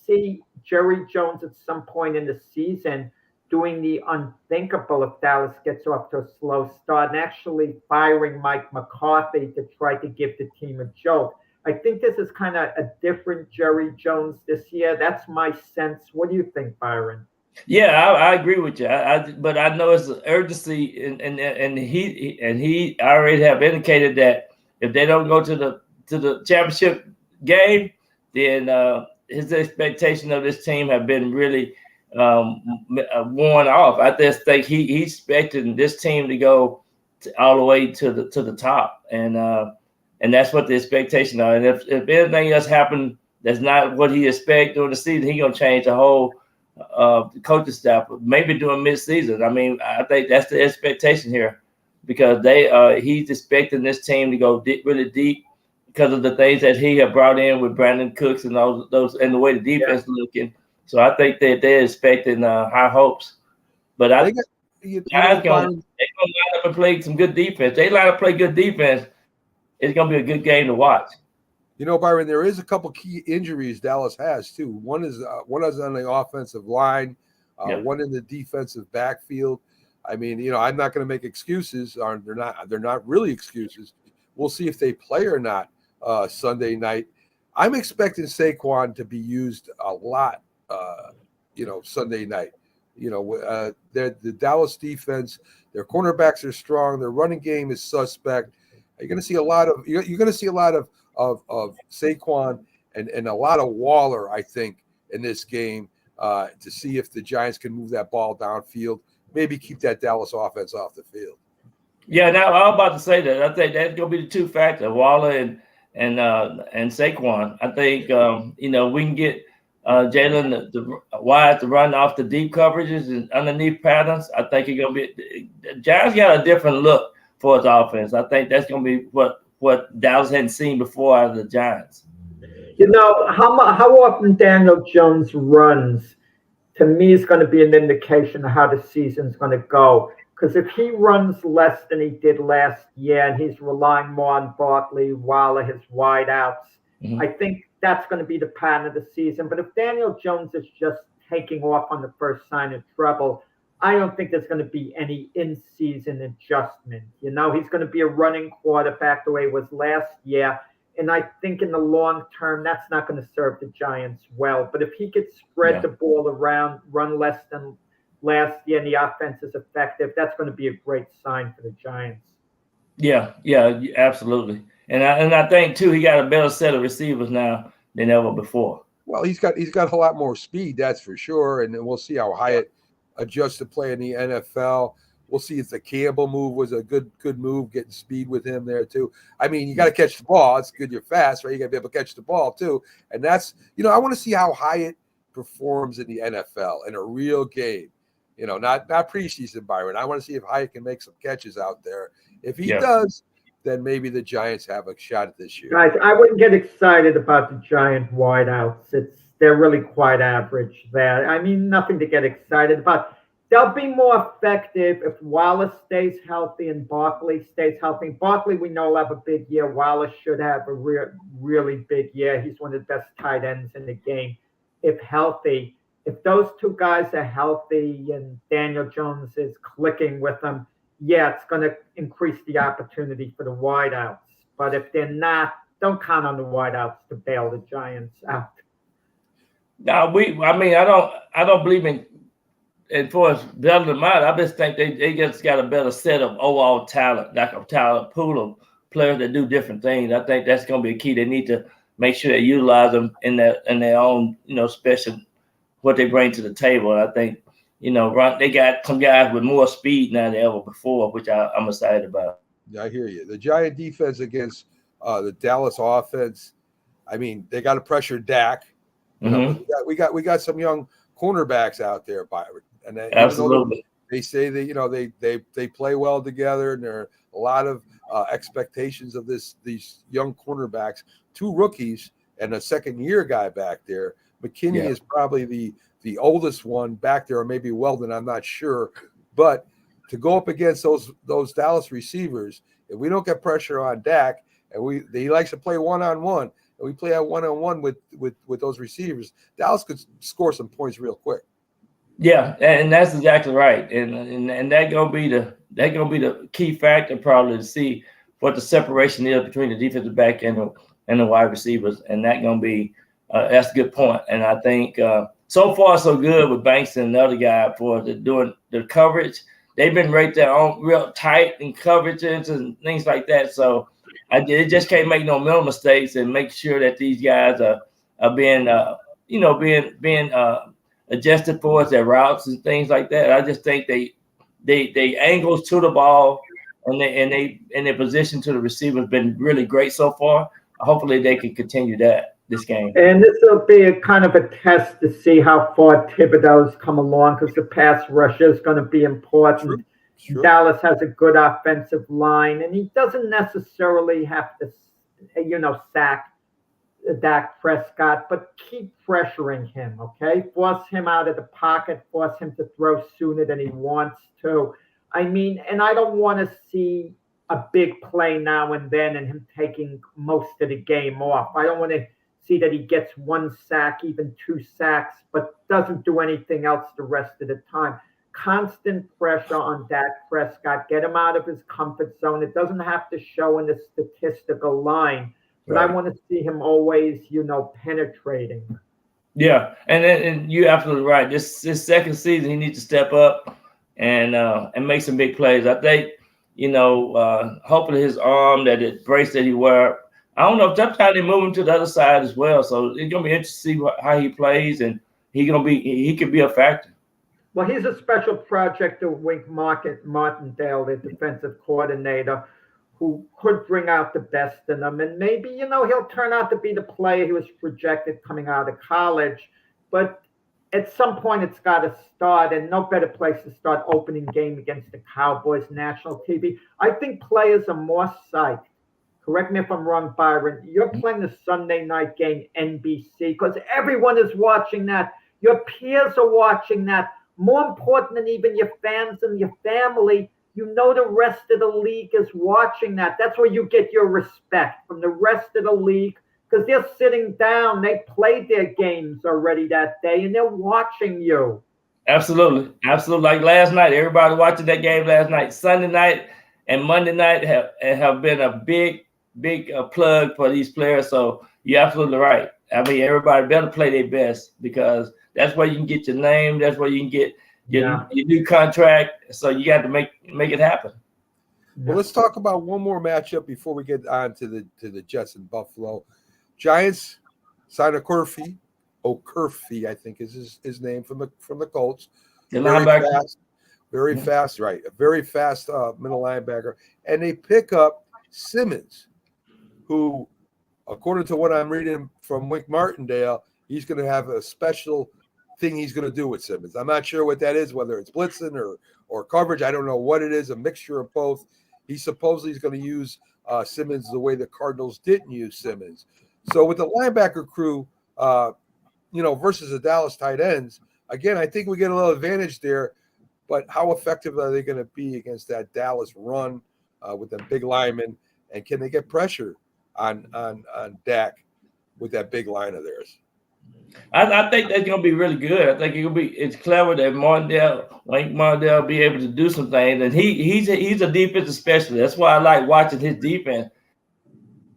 see Jerry Jones at some point in the season doing the unthinkable if Dallas gets off to a slow start and actually firing Mike McCarthy to try to give the team a joke. I think this is kind of a different Jerry Jones this year. That's my sense. What do you think, Byron?
Yeah, I agree with you. But I know it's an urgency, and he already have indicated that if they don't go to the championship game, then his expectation of this team have been really worn off. I just think he's expecting this team to go all the way to the top, and that's what the expectation are. And if anything else happened that's not what he expects during the season, he's gonna change the whole coaching staff. Maybe during mid-season. I mean, I think that's the expectation here because he's expecting this team to go really deep because of the things that he had brought in with Brandon Cooks and all those and the way the defense is looking. So I think that they're expecting high hopes. But I think they're going to line up and play some good defense. They line up and play good defense. It's going to be a good game to watch.
Byron, there is a couple key injuries Dallas has too. One is on the offensive line, one in the defensive backfield. I mean, I'm not going to make excuses. They're not really excuses. We'll see if they play or not Sunday night. I'm expecting Saquon to be used a lot. Sunday night, the Dallas defense, their cornerbacks are strong. Their running game is suspect. You're going to see a lot of Saquon and a lot of Waller, I think, in this game to see if the Giants can move that ball downfield, maybe keep that Dallas offense off the field. Yeah,
now I'm about to say that. I think that's going to be the two factors, Waller and Saquon. I think we can get Jalen the wide to run off the deep coverages and underneath patterns. I think it's gonna be the Giants got a different look for his offense. I think that's gonna be what Dallas hadn't seen before out of the Giants.
How often Daniel Jones runs to me is going to be an indication of how the season's going to go. Because if he runs less than he did last year and he's relying more on Barkley, Waller, his wideouts, I think that's going to be the pattern of the season. But if Daniel Jones is just taking off on the first sign of trouble, I don't think there's going to be any in-season adjustment. He's going to be a running quarterback the way it was last year. And I think in the long term, that's not going to serve the Giants well. But if he could spread the ball around, run less than last year, and the offense is effective, that's going to be a great sign for the Giants.
Yeah, absolutely. And I think too, he got a better set of receivers now than ever before.
Well, he's got a lot more speed, that's for sure. And we'll see how Hyatt adjusts to play in the NFL. We'll see if the Campbell move was a good move, getting speed with him there too. I mean, you got to catch the ball. It's good you're fast, right? You got to be able to catch the ball too. And that's, I want to see how Hyatt performs in the NFL in a real game. Not preseason, Byron. I want to see if Hyatt can make some catches out there. If he does, then maybe the Giants have a shot at this year.
Guys, I wouldn't get excited about the Giant wideouts. They're really quite average there. I mean, nothing to get excited about. They'll be more effective if Wallace stays healthy and Barkley stays healthy. Barkley, we know, will have a big year. Wallace should have a really big year. He's one of the best tight ends in the game. If healthy, if those two guys are healthy and Daniel Jones is clicking with them, it's going to increase the opportunity for the wideouts. But if they're not, don't count on the wideouts to bail the Giants out.
Now I don't believe in for us better them out. I just think they just got a better set of overall talent, like a talent pool of players that do different things. I think that's going to be a key. They need to make sure they utilize them in their own, special what they bring to the table. And I think, they got some guys with more speed now than ever before, which I'm excited about.
Yeah, I hear you. The Giant defense against the Dallas offense. I mean, they got to pressure Dak. We got some young cornerbacks out there, Byron, and
absolutely.
They say that they play well together, and there are a lot of expectations of these young cornerbacks. 2 rookies and a second-year guy back there. McKinney is probably the oldest one back there, or maybe Weldon. I'm not sure, but to go up against those Dallas receivers, if we don't get pressure on Dak, and he likes to play one-on-one, and we play out one-on-one with those receivers, Dallas could score some points real quick.
Yeah, and that's exactly right, and that gonna be the key factor probably to see what the separation is between the defensive back and the wide receivers, and that gonna be that's a good point. And I think so far so good with Banks and the other guy for doing the coverage. They've been right there on real tight in coverages and things like that. So it just can't make no mental mistakes and make sure that these guys are being being adjusted for their routes and things like that. I just think they angles to the ball and their position to the receiver has been really great so far. Hopefully they can continue this game.
And this will be a kind of a test to see how far Thibodeau's come along, because the pass rush is going to be important. Sure. Dallas has a good offensive line, and he doesn't necessarily have to, sack Dak Prescott, but keep pressuring him, okay? Force him out of the pocket, force him to throw sooner than he wants to. I mean, and I don't want to see a big play now and then and him taking most of the game off. I don't want to see that he gets 1 sack, even 2 sacks, but doesn't do anything else the rest of the time. Constant pressure on Dak Prescott, get him out of his comfort zone. It doesn't have to show in the statistical line, but right. I want to see him always, penetrating.
Yeah, and you're absolutely right. This second season, he needs to step up and make some big plays. I think, hopefully his arm, that brace that he wear, I don't know if that's how they move him to the other side as well. So it's gonna be interesting to see how he plays, and he could be a factor.
Well, he's a special project of Wink Martindale, the defensive coordinator, who could bring out the best in him. And maybe, he'll turn out to be the player he was projected coming out of college. But at some point, it's got to start, and no better place to start opening game against the Cowboys, national TV. I think players are more psyched. Correct me if I'm wrong, Byron. You're playing the Sunday night game, NBC, because everyone is watching that. Your peers are watching that. More important than even your fans and your family, the rest of the league is watching that. That's where you get your respect from the rest of the league, because they're sitting down. They played their games already that day, and they're watching you.
Absolutely. Like last night, everybody watching that game last night. Sunday night and Monday night have been a big plug for these players. So you're absolutely right. I mean, everybody better play their best, because that's where you can get your name. That's where you can get your new contract. So you got to make it happen.
Well, let's talk about one more matchup before we get on to the Jets and Buffalo. Giants signed Okerfe, I think is his name, from the Colts. Very fast, right? A very fast middle linebacker, and they pick up Simmons, who, according to what I'm reading from Wink Martindale, he's going to have a special thing he's going to do with Simmons. I'm not sure what that is, whether it's blitzing or coverage. I don't know what it is, a mixture of both. He supposedly is going to use Simmons the way the Cardinals didn't use Simmons. So with the linebacker crew, versus the Dallas tight ends, again, I think we get a little advantage there. But how effective are they going to be against that Dallas run with them big linemen? And can they get pressure on Dak with that big line of theirs?
I think that's going to be really good. I think it's clever that Wink Martindale be able to do some things. And he's a defensive specialist. That's why I like watching his defense.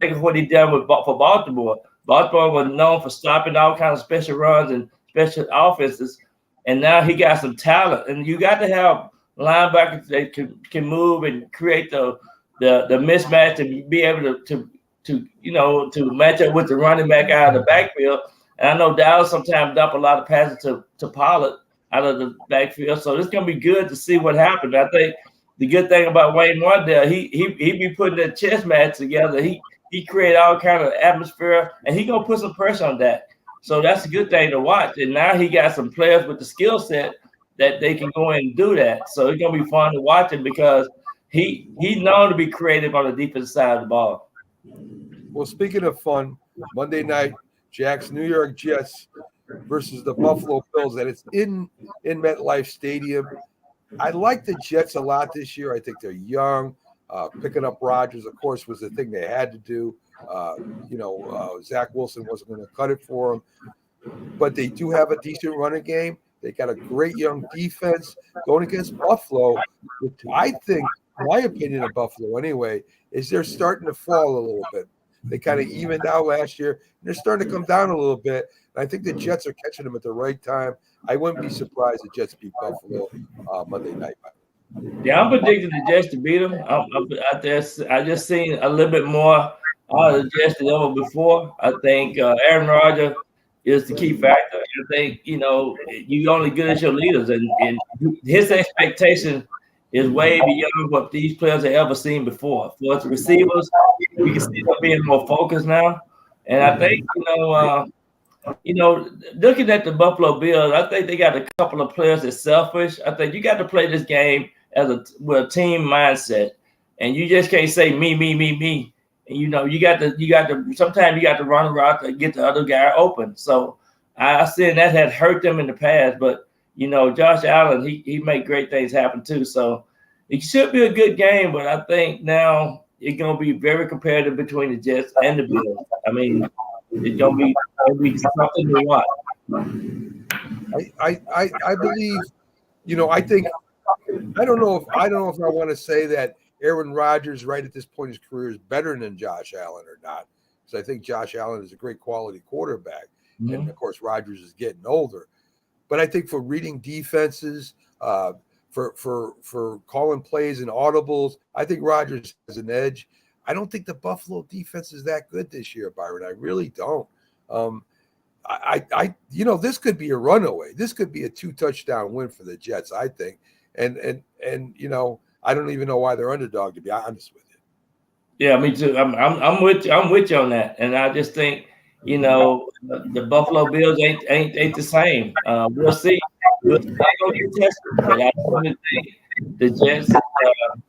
Think of what he done for Baltimore. Baltimore was known for stopping all kinds of special runs and special offenses, and now he got some talent. And you got to have linebackers that can move and create the mismatch and be able to match up with the running back out of the backfield. And I know Dallas sometimes dump a lot of passes to Pollard out of the backfield. So it's gonna be good to see what happens. I think the good thing about Wayne Wardell, he be putting that chess match together. He create all kind of atmosphere, and he gonna put some pressure on that. So that's a good thing to watch. And now he got some players with the skill set that they can go in and do that. So it's gonna be fun to watch him because he's known to be creative on the defensive side of the ball.
Well, speaking of fun, Monday night, Jack's New York Jets versus the Buffalo Bills, and it's in MetLife Stadium. I like the Jets a lot this year. I think they're young. Picking up Rodgers, of course, was the thing they had to do. Zach Wilson wasn't going to cut it for them. But they do have a decent running game. They got a great young defense going against Buffalo, which I think, my opinion of Buffalo anyway, is they're starting to fall a little bit. They kind of evened out last year, and they're starting to come down a little bit. And I think the Jets are catching them at the right time. I wouldn't be surprised if the Jets beat Buffalo Monday night.
Yeah, I'm predicting the Jets to beat them. I just seen a little bit more out of the Jets than ever before. I think Aaron Rodgers is the key factor. I think, you're only good as your leaders, and his expectation is way beyond what these players have ever seen before. For us receivers, we can see them being more focused now. And I think, looking at the Buffalo Bills, I think they got a couple of players that's selfish. I think you got to play this game with a team mindset, and you just can't say me. And you got to sometimes you got to run around to get the other guy open. So I said that had hurt them in the past, but Josh Allen, he made great things happen too. So it should be a good game, but I think now it's gonna be very competitive between the Jets and the Bills. I mean, it's gonna be something to watch.
I believe, I think I don't know if I want to say that Aaron Rodgers right at this point in his career is better than Josh Allen or not, because I think Josh Allen is a great quality quarterback, and of course Rodgers is getting older. But I think for reading defenses, for calling plays and audibles, I think Rodgers has an edge. I don't think the Buffalo defense is that good this year, Byron. I really don't. This could be a runaway. This could be a 2-touchdown win for the Jets, I think. And I don't even know why they're underdog, to be honest with you.
Yeah, me too. I'm with you on that, and I just think the Buffalo Bills ain't the same. We'll see. They're gonna get tested, but I really think the Jets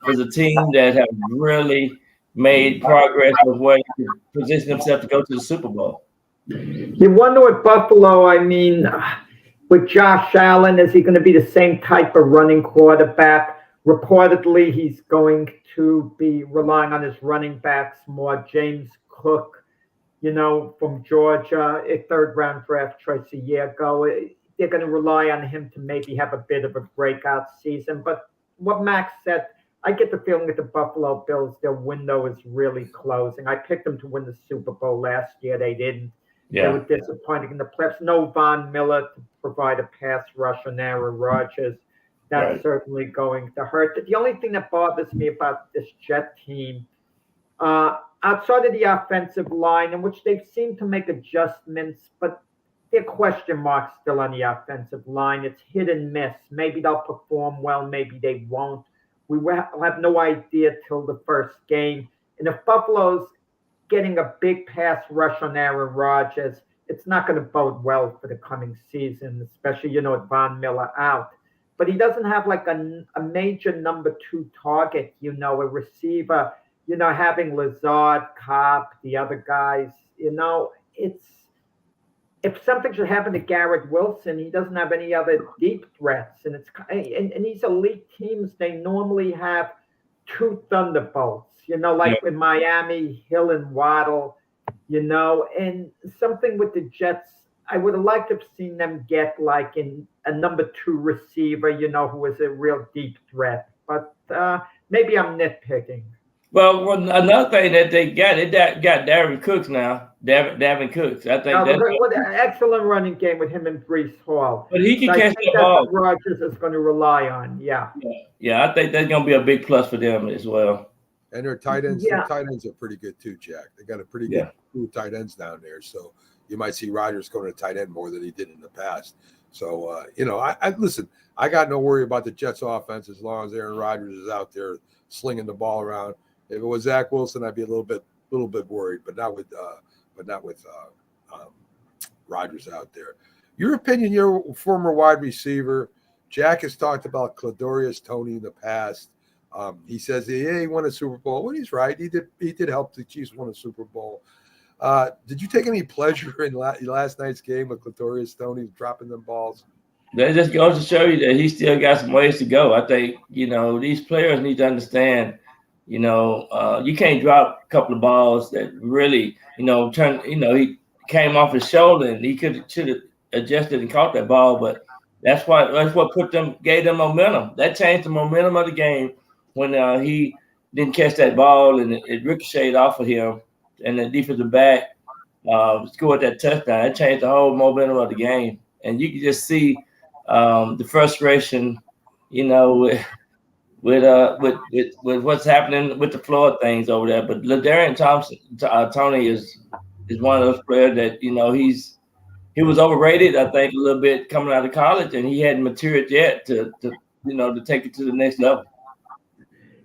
is a team that have really made progress with where they position themselves to go to the Super Bowl.
You wonder with Buffalo, with Josh Allen, is he going to be the same type of running quarterback? Reportedly, he's going to be relying on his running backs more. James Cook, from Georgia, a third-round draft choice a year ago. They're going to rely on him to maybe have a bit of a breakout season. But what Max said, I get the feeling that the Buffalo Bills, their window is really closing. I picked them to win the Super Bowl last year. They didn't. Yeah. They were disappointing in the playoffs. No Von Miller to provide a pass rush on Aaron Rodgers. That's certainly going to hurt. The only thing that bothers me about this Jet team, outside of the offensive line, in which they've seemed to make adjustments, but there are question marks still on the offensive line. It's hit and miss. Maybe they'll perform well, maybe they won't. We will have no idea till the first game. And if Buffalo's getting a big pass rush on Aaron Rodgers, it's not going to bode well for the coming season, especially, with Von Miller out. But he doesn't have like a major number 2 target, a receiver, having Lazard, Cobb, the other guys, if something should happen to Garrett Wilson, he doesn't have any other deep threats. And and these elite teams, they normally have 2 thunderbolts, like in Miami, Hill and Waddle, and something with the Jets. I would have liked to have seen them get like in a number 2 receiver, who is a real deep threat. But maybe I'm nitpicking.
Well, another thing that they got Darren Cooks now. Davin Cooks. I think
what an excellent running game with him and Brees Hall.
But he can
I
catch
think
the
that's
ball.
what Rodgers is going to rely on. Yeah.
Yeah, I think that's going to be a big plus for them as well.
And their tight ends,
Yeah.
their tight ends are pretty good too, Jack. They got a pretty good crew of tight ends down there. So you might see Rodgers going to tight end more than he did in the past. So I listen. I got no worry about the Jets' offense as long as Aaron Rodgers is out there slinging the ball around. If it was Zach Wilson, I'd be a little bit worried, but not with Rodgers out there. Your opinion, you're a former wide receiver. Jack has talked about Kadarius Toney in the past. He says, he won a Super Bowl. Well, he's right. He did help the Chiefs win a Super Bowl. Did you take any pleasure in last night's game with Kadarius Toney dropping them balls?
That just goes to show you that he still got some ways to go. I think, these players need to understand, you can't drop a couple of balls that really, he came off his shoulder and he should have adjusted and caught that ball. But that's what gave them momentum. That changed the momentum of the game when he didn't catch that ball and it ricocheted off of him. And the defensive back scored that touchdown. It changed the whole momentum of the game. And you can just see the frustration, with what's happening with the Floyd things over there. But LaDainian Toney is one of those players that he was overrated, I think, a little bit coming out of college, and he hadn't matured yet to take it to the next level.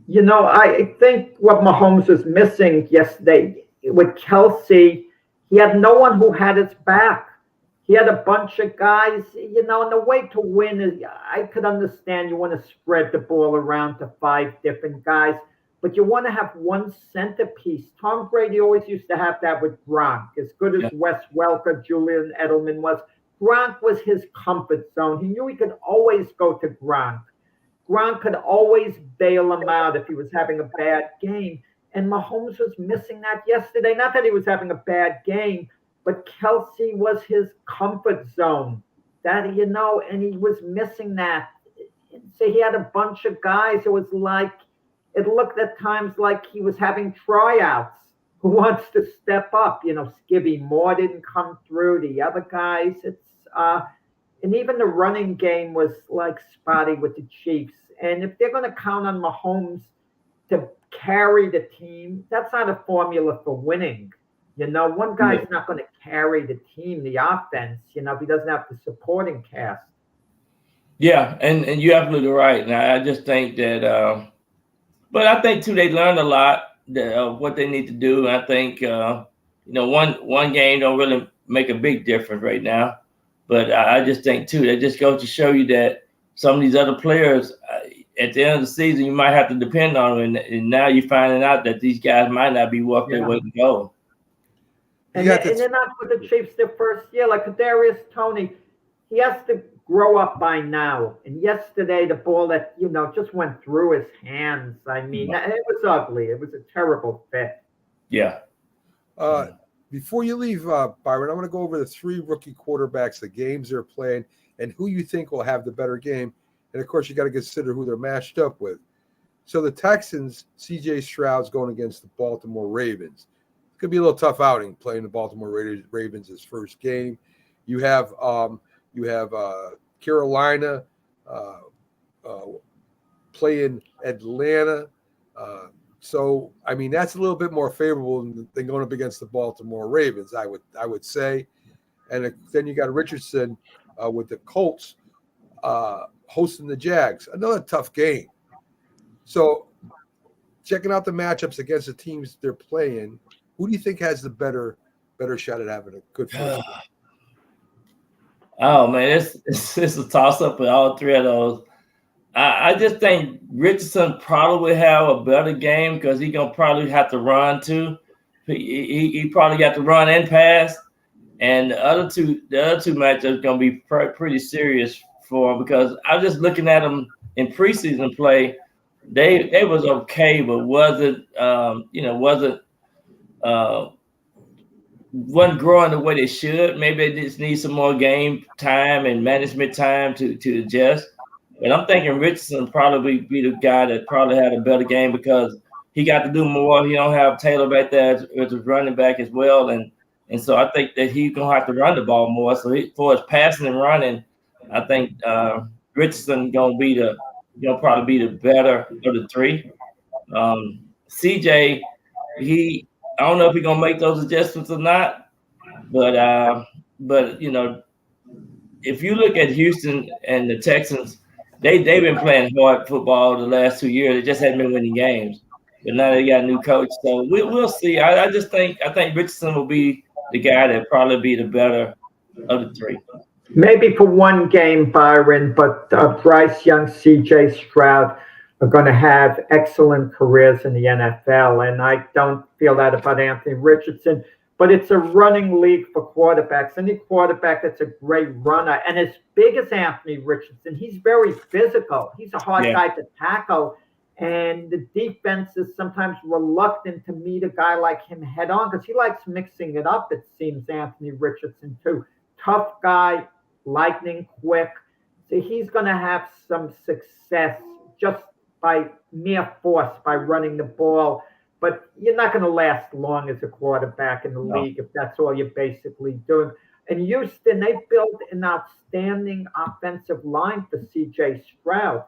I think what Mahomes was missing yesterday with Kelsey, he had no one who had his back. He had a bunch of guys, and the way to win is, I could understand you want to spread the ball around to 5 different guys, but you want to have one centerpiece. Tom Brady always used to have that with Gronk. As good as Wes Welker, Julian Edelman was, Gronk was his comfort zone. He knew he could always go to Gronk. Gronk could always bail him out if he was having a bad game. And Mahomes was missing that yesterday. Not that he was having a bad game, but Kelsey was his comfort zone. And he was missing that. So he had a bunch of guys. It looked at times like he was having tryouts. Who wants to step up? Skibby Moore didn't come through. The other guys, and even the running game was spotty with the Chiefs. And if they're going to count on Mahomes to carry the team, that's not a formula for winning. One guy's not going to carry the team, the offense, if he doesn't have the supporting cast. Yeah,
and you're absolutely right. And I just think that, but I think, too, they learned a lot of what they need to do. I think, one game don't really make a big difference right now. But I just think, too, that just goes to show you that some of these other players, at the end of the season, you might have to depend on them. And now you're finding out that these guys might not be worth their way to go.
And they're not with the Chiefs their first year. Like Kadarius Toney, he has to grow up by now. And yesterday, the ball that, just went through his hands. I mean, it was ugly. It was a terrible fit.
Yeah.
Before you leave, Byron, I want to go over the 3 rookie quarterbacks, the games they're playing, and who you think will have the better game. And, of course, you got to consider who they're matched up with. So the Texans, C.J. Stroud's going against the Baltimore Ravens. It's going to be a little tough outing playing the Baltimore Ravens' his first game. You have Carolina playing Atlanta. So, I mean, that's a little bit more favorable than going up against the Baltimore Ravens, I would say. And then you got Richardson with the Colts hosting the Jags. Another tough game. So, checking out the matchups against the teams they're playing, who do you think has the better shot at having a good first game?
Oh, man, it's a toss-up with all 3 of those. I just think Richardson probably have a better game because he's going to probably have to run too. He probably got to run and pass. And the other two matchups going to be pretty serious for him because I was just looking at them in preseason play. They was okay, but wasn't growing the way they should. Maybe they just need some more game time and management time to adjust. But I'm thinking Richardson probably be the guy that probably had a better game because he got to do more. He don't have Taylor back there as a running back as well. And And so I think that he's gonna have to run the ball more. So for his passing and running, I think Richardson gonna probably be the better of the three. CJ, I don't know if he's gonna make those adjustments or not, but you know, if you look at Houston and the Texans, they've been playing hard football the last 2 years. They just haven't been winning games. But now they got a new coach, so we'll see. I think Richardson will be the guy that probably be the better of the three.
Maybe for one game, Byron, but Bryce Young, C.J. Stroud are going to have excellent careers in the NFL, and I don't feel that about Anthony Richardson. But it's a running league for quarterbacks. Any quarterback that's a great runner, and as big as Anthony Richardson, he's very physical. He's a hard guy to tackle, and the defense is sometimes reluctant to meet a guy like him head on because he likes mixing it up, it seems, Anthony Richardson, too. Tough guy, lightning quick. So he's going to have some success just by mere force, by running the ball. But you're not going to last long as a quarterback in the league if that's all you're basically doing. And Houston, they built an outstanding offensive line for C.J. Stroud.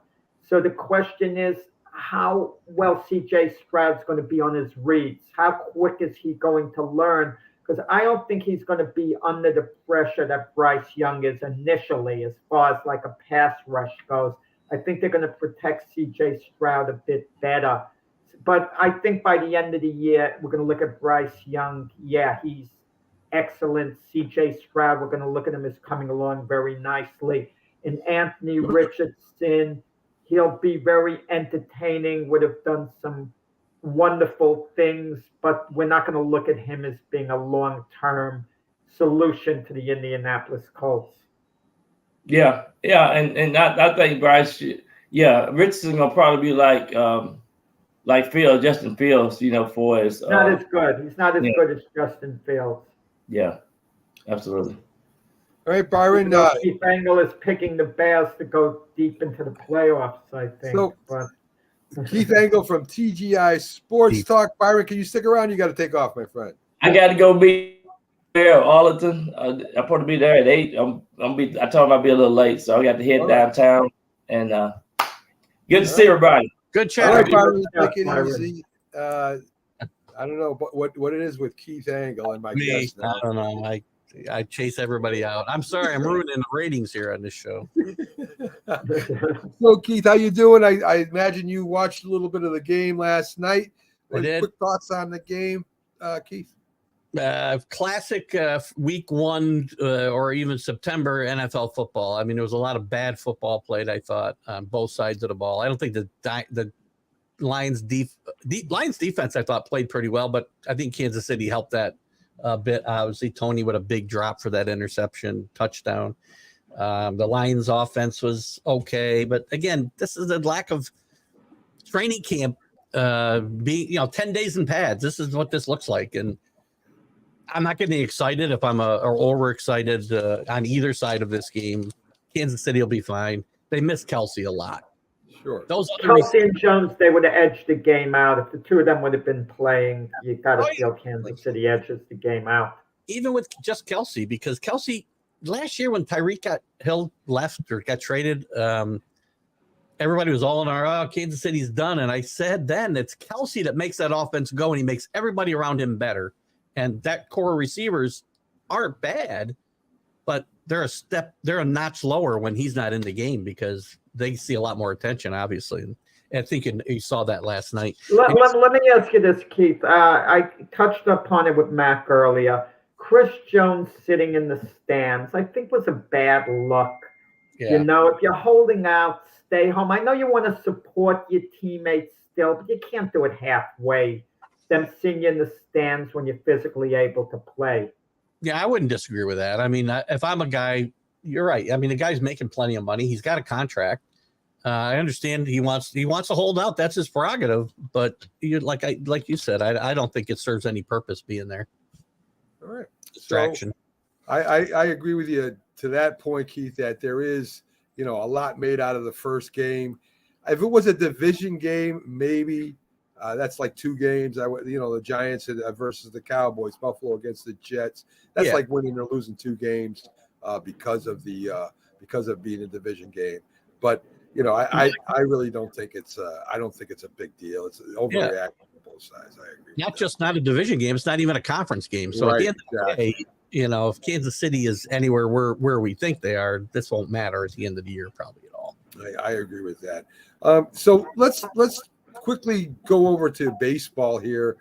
So the question is how well C.J. Stroud's going to be on his reads. How quick is he going to learn? Because I don't think he's going to be under the pressure that Bryce Young is initially as far as like a pass rush goes. I think they're going to protect C.J. Stroud a bit better. But I think by the end of the year, we're going to look at Bryce Young. Yeah, he's excellent. C.J. Stroud, we're going to look at him as coming along very nicely. And Anthony Richardson, he'll be very entertaining, would have done some wonderful things, but we're not going to look at him as being a long-term solution to the Indianapolis Colts.
Yeah, and I think Bryce, Richardson gonna probably be like Justin Fields, you know, for his.
Not as good. He's not as good as Justin Fields.
Yeah, absolutely.
All right, Byron.
Keith Engle is picking the Bears to go deep into the playoffs, I think.
So,
but
Keith Engle from TGI Sports Talk. Byron, can you stick around? You got to take off, my friend.
I got to go be there, Arlington. I'm supposed to be there at 8. I told him I'd be a little late, so I got to head downtown. And good to see everybody.
Good chat.
All right, Byron, take it easy. I don't know what it is with Keith Engle and my guest.
I don't know. I chase everybody out. I'm sorry, I'm ruining the ratings here on this show.
So, Keith, how you doing? I imagine you watched a little bit of the game last night.
I did.
Quick thoughts on the game, Keith?
Classic week 1 or even September NFL football. I mean, there was a lot of bad football played, I thought, on both sides of the ball. I don't think the Lions defense, I thought, played pretty well, but I think Kansas City helped that a bit. Obviously, Tony with a big drop for that interception touchdown. The Lions offense was okay, but again, this is a lack of training camp being 10 days in pads. This is what this looks like, and I'm not getting excited if I'm or overexcited on either side of this game. Kansas City will be fine. They miss Kelsey a lot.
Sure.
Those other
Kelsey and Jones, they would have edged the game out. If the two of them would have been playing, you got to feel Kansas City edges the game out.
Even with just Kelsey, because Kelsey, last year when Tyreek Hill left or got traded, everybody was all in Kansas City's done. And I said then it's Kelsey that makes that offense go, and he makes everybody around him better. And that core receivers aren't bad, but they're a notch lower when he's not in the game because they see a lot more attention, obviously. And I think you saw that last night.
Let me ask you this, Keith. I touched upon it with Mac earlier. Chris Jones sitting in the stands, I think, was a bad look.
Yeah.
You know, if you're holding out, stay home. I know you want to support your teammates still, but you can't do it halfway. Them seeing you in the stands when you're physically able to play.
Yeah, I wouldn't disagree with that. I mean, if I'm a guy, you're right. I mean, the guy's making plenty of money. He's got a contract. I understand he wants to hold out. That's his prerogative. But like you said, I don't think it serves any purpose being there.
All right.
Distraction.
So I agree with you to that point, Keith, that there is, a lot made out of the first game. If it was a division game, maybe That's like 2 games. The Giants versus the Cowboys, Buffalo against the Jets. That's
Yeah.
like winning or losing 2 games because of being a division game. But I really don't think it's a big deal. It's overreacting on both sides. I agree.
Not a division game. It's not even a conference game. So at the end of the day, if Kansas City is anywhere where we think they are, this won't matter at the end of the year probably at all.
I agree with that. So let's quickly go over to baseball here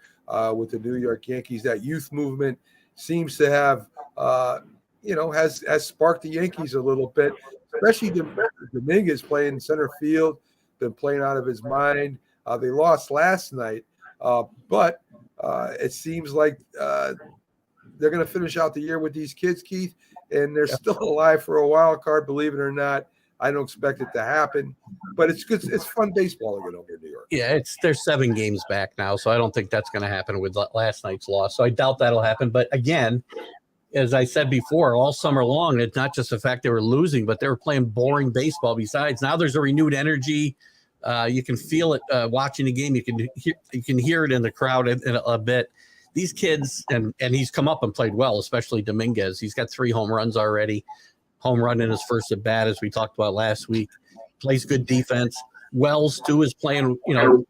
with the New York Yankees. That youth movement seems to have has sparked the Yankees a little bit, especially Dominguez playing center field, been playing out of his mind. They lost last night, but it seems like they're going to finish out the year with these kids, Keith, and they're still alive for a wild card, believe it or not. I don't expect it to happen, but it's good. It's fun baseball again over in New York.
Yeah, they're 7 games back now, so I don't think that's going to happen with last night's loss. So I doubt that'll happen. But again, as I said before, all summer long, it's not just the fact they were losing, but they were playing boring baseball. Besides, now there's a renewed energy. You can feel it watching the game. You can hear it in the crowd a bit. These kids, and he's come up and played well, especially Dominguez. He's got 3 home runs already. Home run in his first at bat, as we talked about last week. Plays good defense. Wells too is playing, not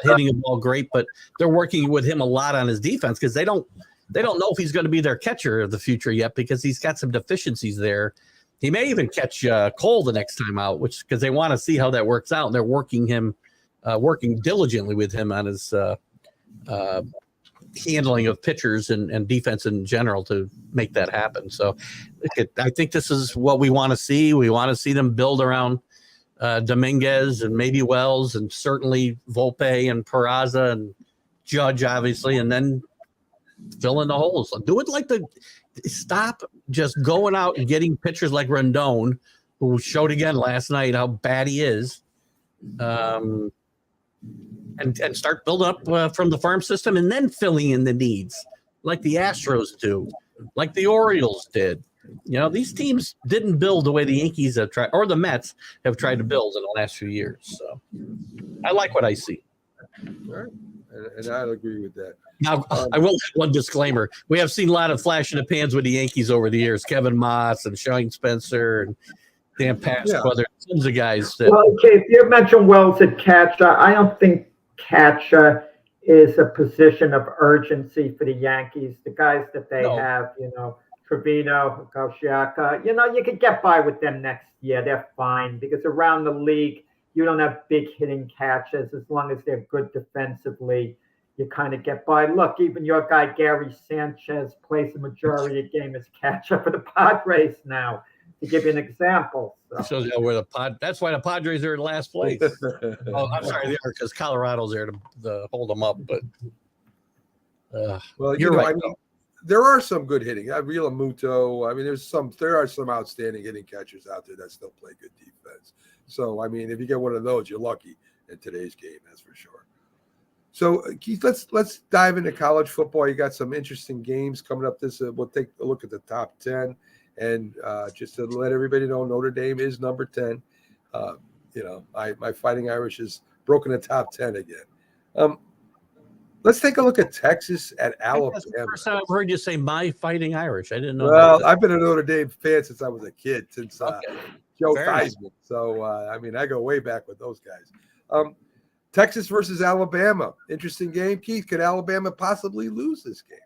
hitting the ball great, but they're working with him a lot on his defense because they don't know if he's going to be their catcher of the future yet because he's got some deficiencies there. He may even catch Cole the next time out, because they want to see how that works out. And they're working diligently with him on his handling of pitchers and defense in general to make that happen. So I think this is what we want to see. We want to see them build around Dominguez and maybe Wells and certainly Volpe and Peraza and Judge, obviously, and then fill in the holes. Do it like stop just going out and getting pitchers like Rendon, who showed again last night how bad he is. And start building up from the farm system and then filling in the needs like the Astros do, like the Orioles did. These teams didn't build the way the Yankees have tried, or the Mets have tried to build in the last few years. So I like what I see.
All right. And I'll agree with that.
Now, I will have one disclaimer. We have seen a lot of flash in the pans with the Yankees over the years. Kevin Moss and Shane Spencer and Dan Pasqua. Tons of guys.
Okay, if you mentioned Wells at catcher, I don't think catcher is a position of urgency for the Yankees. The guys that they have, Trevino, Gauchiaka, you could get by with them next year. They're fine because around the league, you don't have big hitting catchers. As long as they're good defensively, you kind of get by. Look, even your guy, Gary Sanchez, plays the majority of the game as catcher for the Padres now, to give you an example. So.
Shows you where that's why the Padres are in last place. I'm sorry, they are because Colorado's there to hold them up. But
you're right. There are some good hitting. Real Muto. There are some outstanding hitting catchers out there that still play good defense. So if you get one of those, you're lucky in today's game. That's for sure. So Keith, let's dive into college football. You got some interesting games coming up. We'll take a look at the top 10. And just to let everybody know, Notre Dame is number 10. My Fighting Irish has broken the top 10 again. Let's take a look at Texas at Alabama.
That's the first time I've heard you say "my Fighting Irish." I didn't know.
Well, I've been a Notre Dame fan since I was a kid, since Joe Theismann. So I go way back with those guys. Texas versus Alabama, interesting game. Keith, could Alabama possibly lose this game?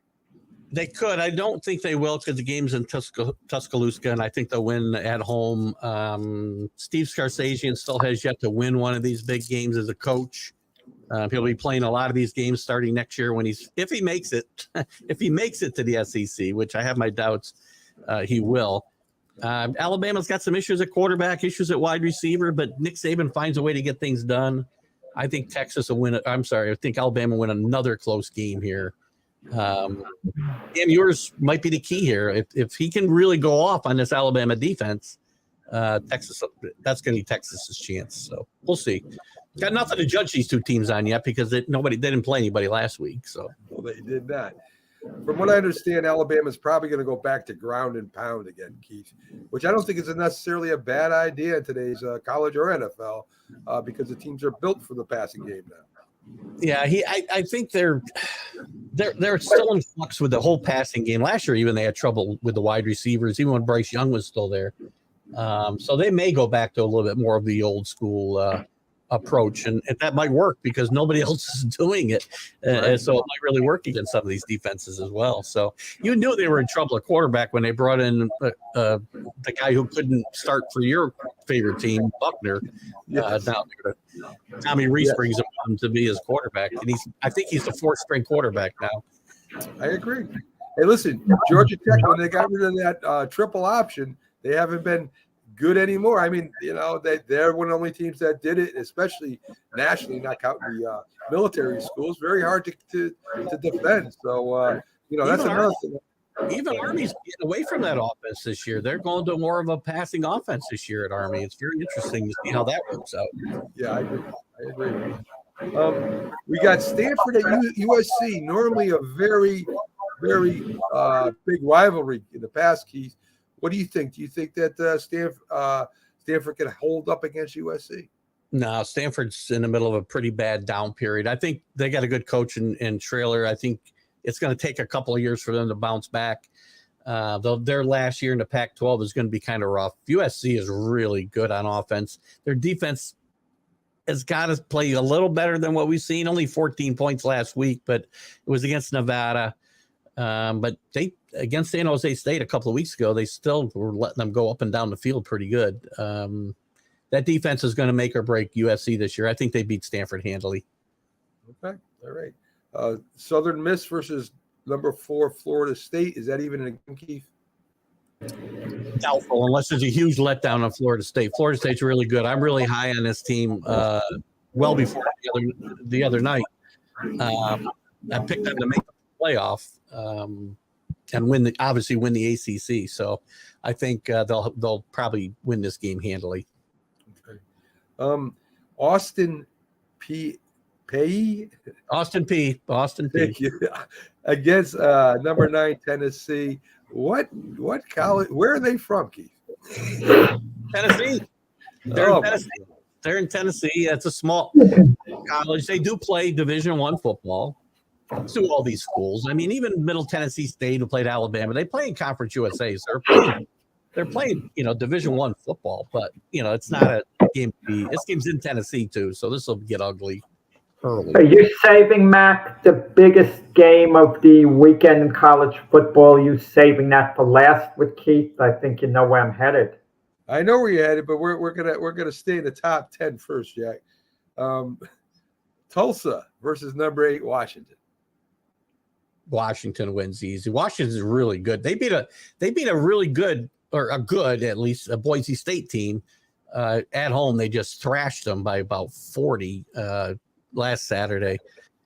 They could. I don't think they will because the game's in Tuscaloosa, and I think they'll win at home. Steve Sarkisian still has yet to win one of these big games as a coach. He'll be playing a lot of these games starting next year if he makes it to the SEC, which I have my doubts he will. Alabama's got some issues at quarterback, issues at wide receiver, but Nick Saban finds a way to get things done. I think Texas will win. I think Alabama will win another close game here. Yours might be the key here. If he can really go off on this Alabama defense, Texas, that's going to be Texas's chance. So we'll see. Got nothing to judge these two teams on yet because they didn't play anybody last week. So
they did not. From what I understand, Alabama's probably going to go back to ground and pound again, Keith, which I don't think is necessarily a bad idea in today's college or NFL because the teams are built for the passing game now.
Yeah, I think they're still in flux with the whole passing game. Last year, even they had trouble with the wide receivers, even when Bryce Young was still there. So they may go back to a little bit more of the old school approach, and that might work because nobody else is doing it. So it might really work against some of these defenses as well. So you knew they were in trouble at quarterback when they brought in the guy who couldn't start for your favorite team, Buckner, down there. Tommy Reese brings him on to be his quarterback, and I think he's the fourth string quarterback now.
I agree. Hey, listen, Georgia Tech, when they got rid of that triple option, they haven't been good anymore. I mean, they're one of the only teams that did it, especially nationally, not counting the military schools. Very hard to defend. So, that's another thing.
Even Army's getting away from that offense this year. They're going to more of a passing offense this year at Army. It's very interesting to see how that works out.
Yeah, I agree. We got Stanford at USC, normally a very, very big rivalry in the past, Keith. What do you think? Do you think that Stanford can hold up against USC? No,
Stanford's in the middle of a pretty bad down period. I think they got a good coach in Trailer. I think it's going to take a couple of years for them to bounce back. Their last year in the Pac-12 is going to be kind of rough. USC is really good on offense. Their defense has got to play a little better than what we've seen. Only 14 points last week, but it was against Nevada. But they against San Jose State a couple of weeks ago, they still were letting them go up and down the field pretty good. That defense is going to make or break USC this year. I think they beat Stanford handily.
Okay, all right. Southern Miss versus number 4 Florida State. Is that even a game, Keith?
Doubtful, unless there's a huge letdown on Florida State. Florida State's really good. I'm really high on this team. Well before the other night, I picked them to make the playoff and win the ACC. So I think they'll probably win this game handily.
Okay. Austin P. Thank you. Against number 9 Tennessee. What college? Where are they from, Keith?
Tennessee. They're in Tennessee. It's a small college. They do play Division I football. So all these schools. I mean, even Middle Tennessee State, who played Alabama, they play in Conference USA. So they're playing, Division I football. But it's not a game to be. This game's in Tennessee too, so this will get ugly early.
Are you saving, Mac, the biggest game of the weekend in college football? You saving that for last with Keith? I think you know where I'm headed.
I know where you're headed, but we're gonna stay in the top 10 first, Jack. Tulsa versus number 8 Washington.
Washington wins easy. Washington's really good. They beat a really good, or a good at least, a Boise State team at home. They just thrashed them by about 40 last Saturday.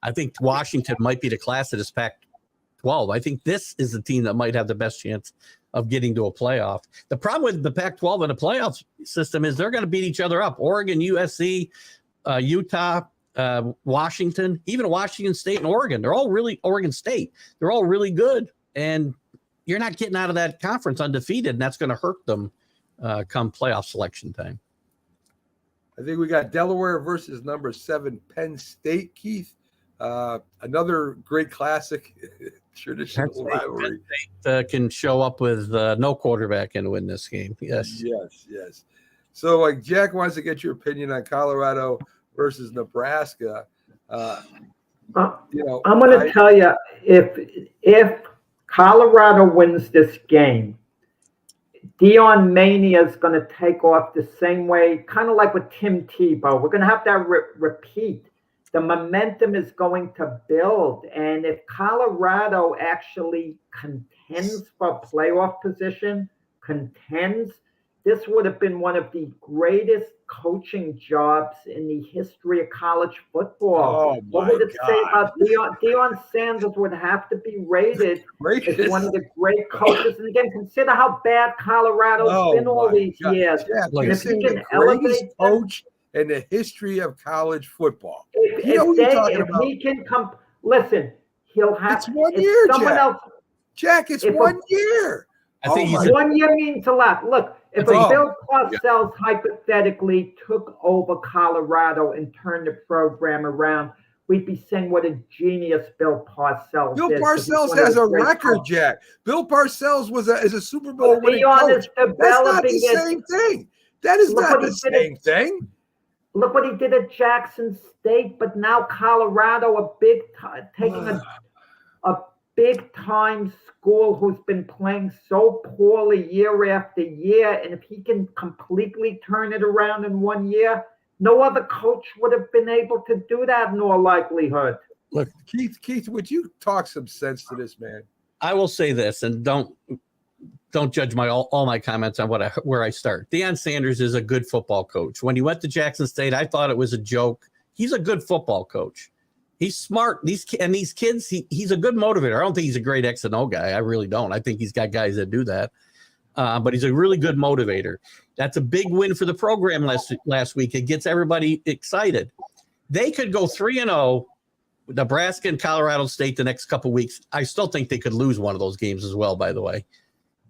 I think Washington might be the class of this Pac-12. I think this is the team that might have the best chance of getting to a playoff. The problem with the Pac-12 and the playoff system is they're going to beat each other up. Oregon, USC, Utah, Washington, even Washington State and Oregon. Oregon State. They're all really good. And you're not getting out of that conference undefeated, and that's going to hurt them come playoff selection time.
I think we got Delaware versus number 7 Penn State, Keith. Another great classic traditional rivalry.
Penn State can show up with no quarterback and win this game. Yes.
So, Jack wants to get your opinion on Colorado versus Nebraska.
I'm going to tell you, if Colorado wins this game, Deion Mania is going to take off the same way, kind of like with Tim Tebow. We're going to have that repeat. The momentum is going to build. And if Colorado actually contends for playoff position, this would have been one of the greatest coaching jobs in the history of college football. What would it say about Deion? Deion Sanders would have to be rated as one of the great coaches. And again, consider how bad Colorado's been all these years.
Yeah, and if he can elevate coach in the history of college football. He can come, listen, he'll have. It's 1 year, Jack. Jack, it's 1 year.
I think
1 year means a lot. Look, if Bill Parcells hypothetically took over Colorado and turned the program around, we'd be saying what a genius Bill Parcells
Bill
is.
Parcells has a record, Jack. Bill Parcells is a Super Bowl winning
Dion
coach.
is
That's not the
developing it.
same thing. That is
Look
not
what he
the
did
same thing.
Look what he did at Jackson State, but now Colorado, taking a big time school who's been playing so poorly year after year, and if he can completely turn it around in 1 year, no other coach would have been able to do that in all likelihood.
Look, Keith, would you talk some sense to this man?
I will say this, and don't judge all my comments on where I start. Deion Sanders is a good football coach. When he went to Jackson State, I thought it was a joke. He's a good football coach. He's smart. These kids, he's a good motivator. I don't think he's a great X and O guy. I really don't. I think he's got guys that do that. But he's a really good motivator. That's a big win for the program last week. It gets everybody excited. They could go 3-0, Nebraska and Colorado State the next couple of weeks. I still think they could lose one of those games as well, by the way.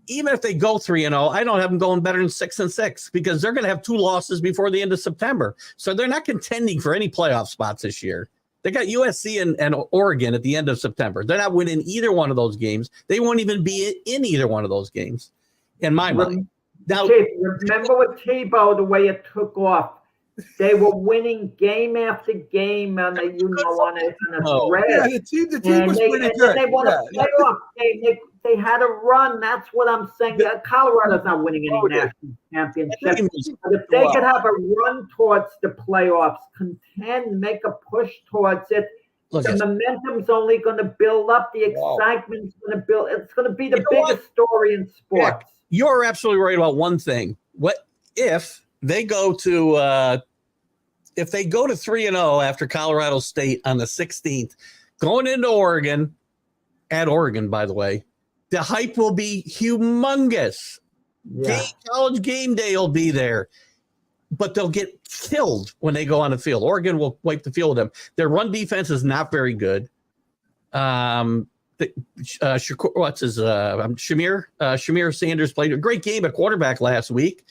Even if they go 3-0, I don't have them going better than 6-6 because they're going to have 2 losses before the end of September. So they're not contending for any playoff spots this year. They got USC and Oregon at the end of September. They're not winning either one of those games. They won't even be in either one of those games, in my mind. Now,
Chief, remember with Tebow, the way it took off. They were winning game after game on a thread.
Yeah, the team was pretty good.
They won a playoff game. They had a run. That's what I'm saying. Colorado's not winning any national championships. But if they could have a run towards the playoffs, contend, make a push towards it, the momentum's only going to build up. The excitement's going to build. It's going to be the biggest story in sports.
You're absolutely right about one thing. What if they go to 3-0 after Colorado State on the 16th, going into Oregon, at Oregon, by the way, the hype will be humongous.
Yeah.
College game day will be there, but they'll get killed when they go on the field. Oregon will wipe the field with them. Their run defense is not very good. Shamir Sanders played a great game at quarterback last week.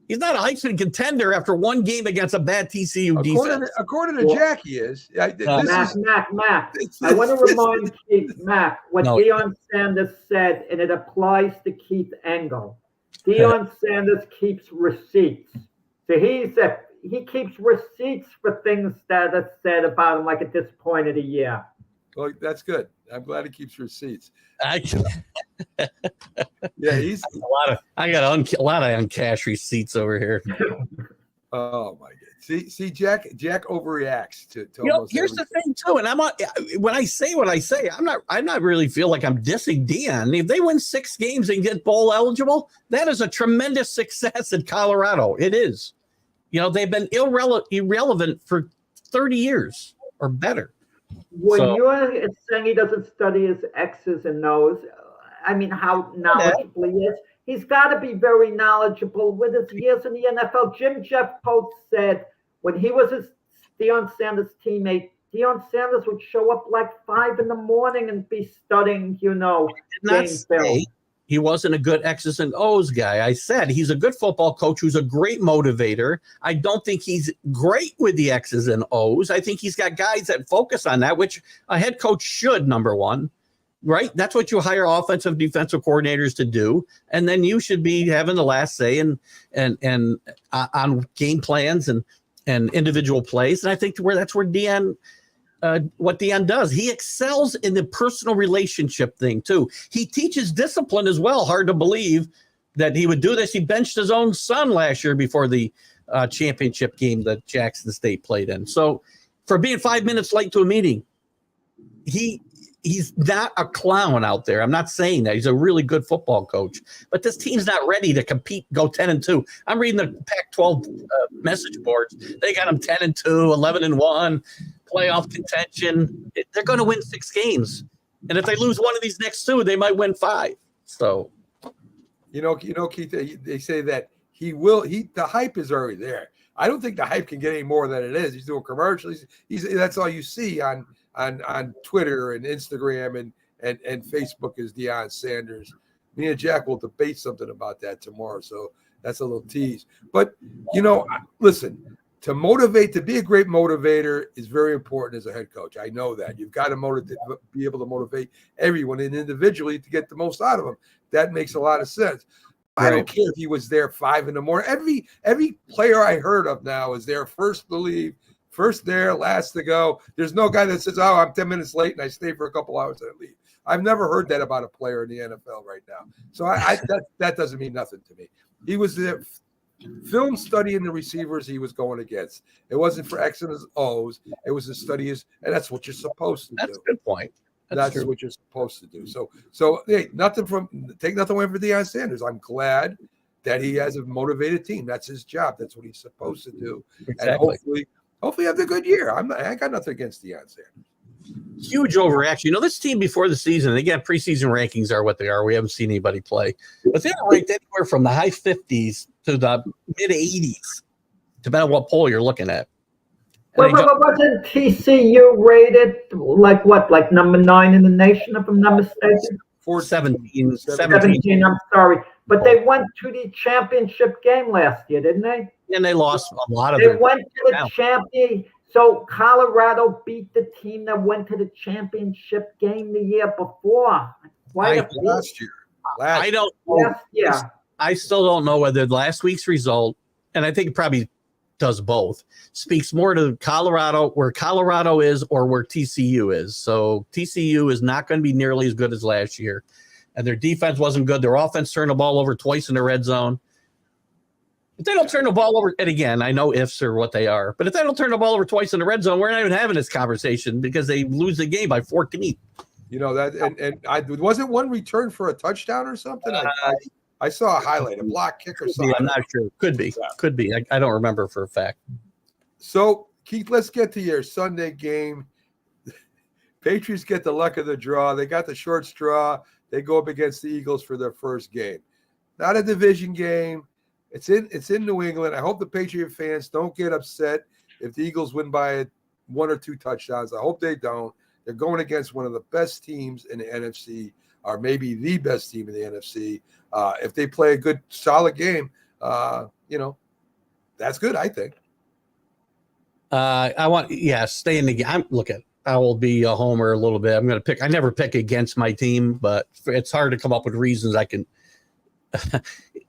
He's not a Heisman contender after one game against a bad TCU defense.
According to Jack, he is.
Mac. I want to remind Keith, Mac, what Deion Sanders said, and it applies to Keith Engle. Deion Sanders keeps receipts. So he keeps receipts for things that are said about him, like at this point of the year.
Well, that's good. I'm glad he keeps receipts.
Yeah,
he's
I got a lot of uncashed receipts over here.
Oh my God! See, Jack overreacts to
here's the thing too, and when I say what I say, I'm not really feel like I'm dissing Deion. If they win 6 games and get bowl eligible, that is a tremendous success in Colorado. It is. They've been irrelevant for 30 years or better.
When you're saying he doesn't study his X's and O's, I mean, how knowledgeable he is. He's got to be very knowledgeable with his years in the NFL. Jim Jeffcoat said when he was his Deion Sanders teammate, Deion Sanders would show up like 5 a.m. and be studying, game film.
He wasn't a good X's and O's guy. I said he's a good football coach who's a great motivator. I don't think he's great with the X's and O's. I think he's got guys that focus on that, which a head coach should, number one, right? That's what you hire offensive, defensive coordinators to do. And then you should be having the last say and on game plans and individual plays. And I think that's where Deion what Deion does. He excels in the personal relationship thing too. He teaches discipline as well. Hard to believe that he would do this. He benched his own son last year before the championship game that Jackson State played in. So for being 5 minutes late to a meeting, he's not a clown out there. I'm not saying that. He's a really good football coach, but this team's not ready to compete, go 10-2. I'm reading the Pac-12 message boards. They got them 10-2, 11-1. Playoff contention. They're going to win 6 games, and if they lose one of these next 2, they might win 5. So,
Keith, they say that he will. The hype is already there. I don't think the hype can get any more than it is. He's doing commercials. That's all you see on Twitter and Instagram and Facebook is Deion Sanders. Me and Jack will debate something about that tomorrow. So that's a little tease. But listen. to motivate, to be a great motivator is very important as a head coach. I know that. You've got to be able to motivate everyone and individually to get the most out of them. That makes a lot of sense. I don't care if he was there 5 a.m. Every player I heard of now is there first to leave, first there, last to go. There's no guy that says, "Oh, I'm 10 minutes late and I stay for a couple hours and I leave." I've never heard that about a player in the NFL right now. So that doesn't mean nothing to me. He was there, film studying the receivers he was going against. It wasn't for X and O's. It was to study and that's what you're supposed to do.
That's a good point.
That's what you're supposed to do. So hey, take nothing away from Deion Sanders. I'm glad that he has a motivated team. That's his job. That's what he's supposed to do.
Exactly.
And hopefully have a good year. I ain't got nothing against Deion Sanders.
Huge overreaction. This team before the season, again, preseason rankings are what they are. We haven't seen anybody play. But they're ranked anywhere from the high 50s to the mid 80s, depending on what poll you're looking at.
But wasn't TCU rated like number 9 in the nation, if I'm not mistaken?
17.
I'm sorry. But they went to the championship game last year, didn't they?
And they lost a lot of
They went to the champion. So Colorado beat the team that went to the championship game the year before.
Last year.
I don't.
Yeah.
I still don't know whether last week's result, and I think it probably does both, speaks more to Colorado, where Colorado is, or where TCU is. So TCU is not going to be nearly as good as last year, and their defense wasn't good. Their offense turned the ball over twice in the red zone. If they don't turn the ball over, and again, I know ifs are what they are, but if they don't turn the ball over twice in the red zone, we're not even having this conversation because they lose the game by 14.
Wasn't one return for a touchdown or something? I saw a highlight, a block kick or something.
I'm not sure. Could be. I don't remember for a fact.
So, Keith, let's get to your Sunday game. Patriots get the luck of the draw. They got the short straw. They go up against the Eagles for their first game. Not a division game. It's in New England. I hope the Patriot fans don't get upset if the Eagles win by 1 or 2 touchdowns. I hope they don't. They're going against one of the best teams in the NFC, or maybe the best team in the NFC. If they play a good, solid game, that's good, I think.
Stay in the game. I will be a homer a little bit. I'm going to pick. I never pick against my team, but it's hard to come up with reasons I can.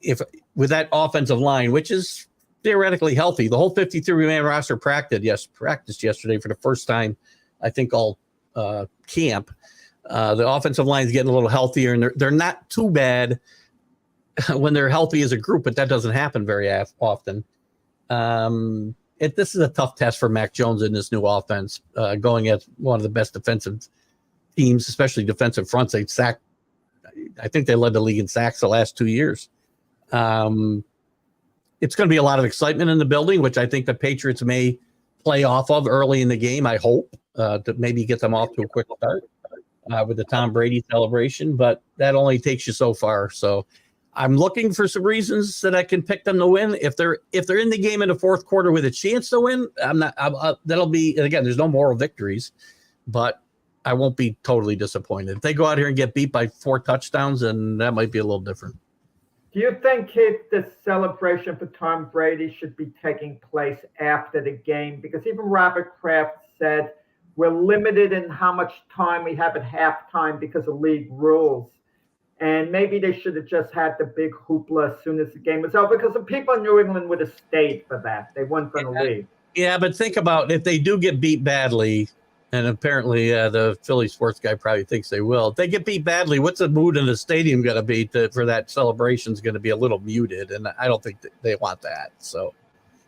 If with that offensive line, which is theoretically healthy, the whole 53-man roster practiced yesterday for the first time, I think all camp. The offensive line is getting a little healthier, and they're not too bad when they're healthy as a group, but that doesn't happen very often. This is a tough test for Mac Jones in this new offense, going at one of the best defensive teams, especially defensive fronts. They sacked. I think they led the league in sacks the last 2 years. It's going to be a lot of excitement in the building, which I think the Patriots may play off of early in the game. I hope to maybe get them off to a quick start with the Tom Brady celebration, but that only takes you so far. So I'm looking for some reasons that I can pick them to win. If they're in the game in the fourth quarter with a chance to win, that'll be, and again, there's no moral victories, but I won't be totally disappointed. If they go out here and get beat by 4 touchdowns, then that might be a little different.
Do you think, Keith, the celebration for Tom Brady should be taking place after the game? Because even Robert Kraft said we're limited in how much time we have at halftime because of league rules. And maybe they should have just had the big hoopla as soon as the game was over, because the people in New England would have stayed for that. They weren't going to leave.
Yeah, but think about if they do get beat badly, and apparently the Philly sports guy probably thinks they will. If they get beat badly, what's the mood in the stadium going to be for that celebration is going to be a little muted, and I don't think they want that. So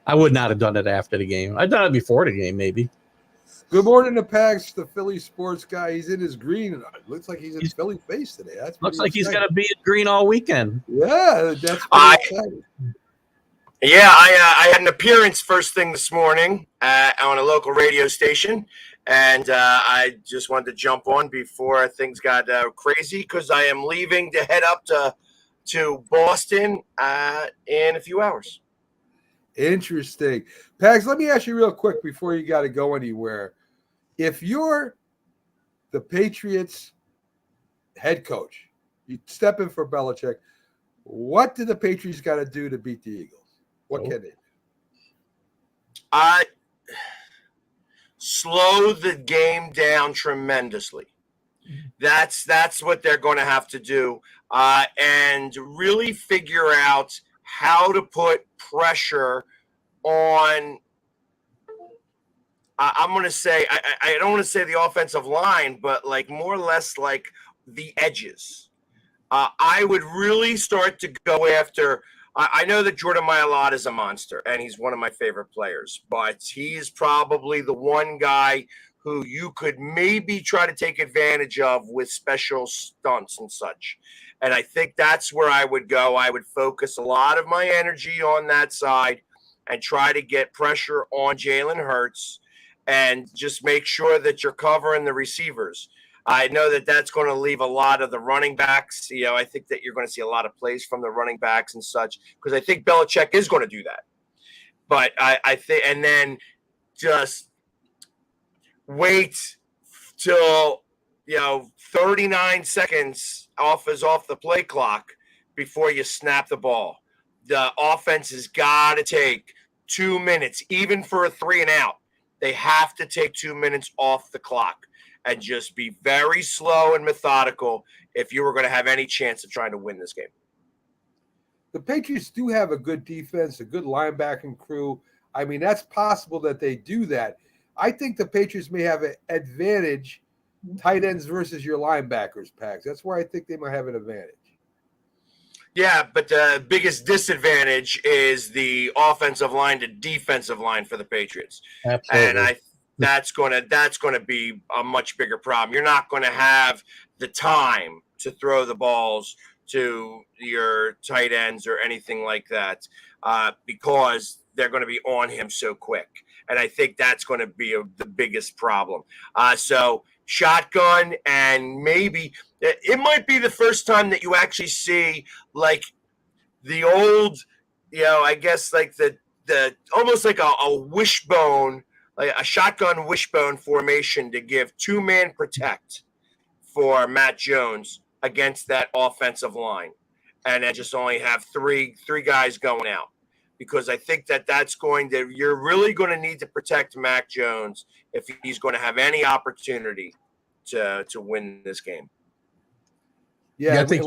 I would not have done it after the game. I'd done it before the game, maybe.
Good morning to Pags, the Philly sports guy. He's in his green. It looks like he's in Philly face today.
Looks like he's going to be in green all weekend.
Yeah, that's exciting.
Yeah, I had an appearance first thing this morning on a local radio station, and I just wanted to jump on before things got crazy, because I am leaving to head up to Boston in a few hours.
Interesting. Pags, let me ask you real quick before you got to go anywhere. If you're the Patriots head coach, you step in for Belichick, what do the Patriots got to do to beat the Eagles? What can they do?
Slow the game down tremendously. That's what they're going to have to do, and really figure out how to put pressure on. I'm going to say I don't want to say the offensive line, but like more or less like the edges. I would really start to go after. I know that Jordan Mailata is a monster, and he's one of my favorite players, but he is probably the one guy who you could maybe try to take advantage of with special stunts and such. And I think that's where I would go. I would focus a lot of my energy on that side and try to get pressure on Jalen Hurts and just make sure that you're covering the receivers. I know that that's going to leave a lot of the running backs. I think that you're going to see a lot of plays from the running backs and such, because I think Belichick is going to do that. But I think, and then just wait till 39 seconds off the play clock before you snap the ball. The offense has got to take 2 minutes, even for a 3 and out. They have to take 2 minutes off the clock and just be very slow and methodical if you were going to have any chance of trying to win this game.
The Patriots do have a good defense, a good linebacking crew. I mean, that's possible that they do that. I think the Patriots may have an advantage, tight ends versus your linebackers, Pags. That's where I think they might have an advantage.
Yeah, but the biggest disadvantage is the offensive line to defensive line for the Patriots.
Absolutely.
And that's going to be a much bigger problem. You're not going to have the time to throw the balls to your tight ends or anything like that, because they're going to be on him so quick. And I think that's going to be the biggest problem. So shotgun, and maybe it might be the first time that you actually see like the old, I guess like the almost like a wishbone, like a shotgun wishbone formation to give 2-man protect for Matt Jones against that offensive line, and then just only have three guys going out, because I think you're really going to need to protect Mac Jones if he's going to have any opportunity to win this game.
Yeah, I think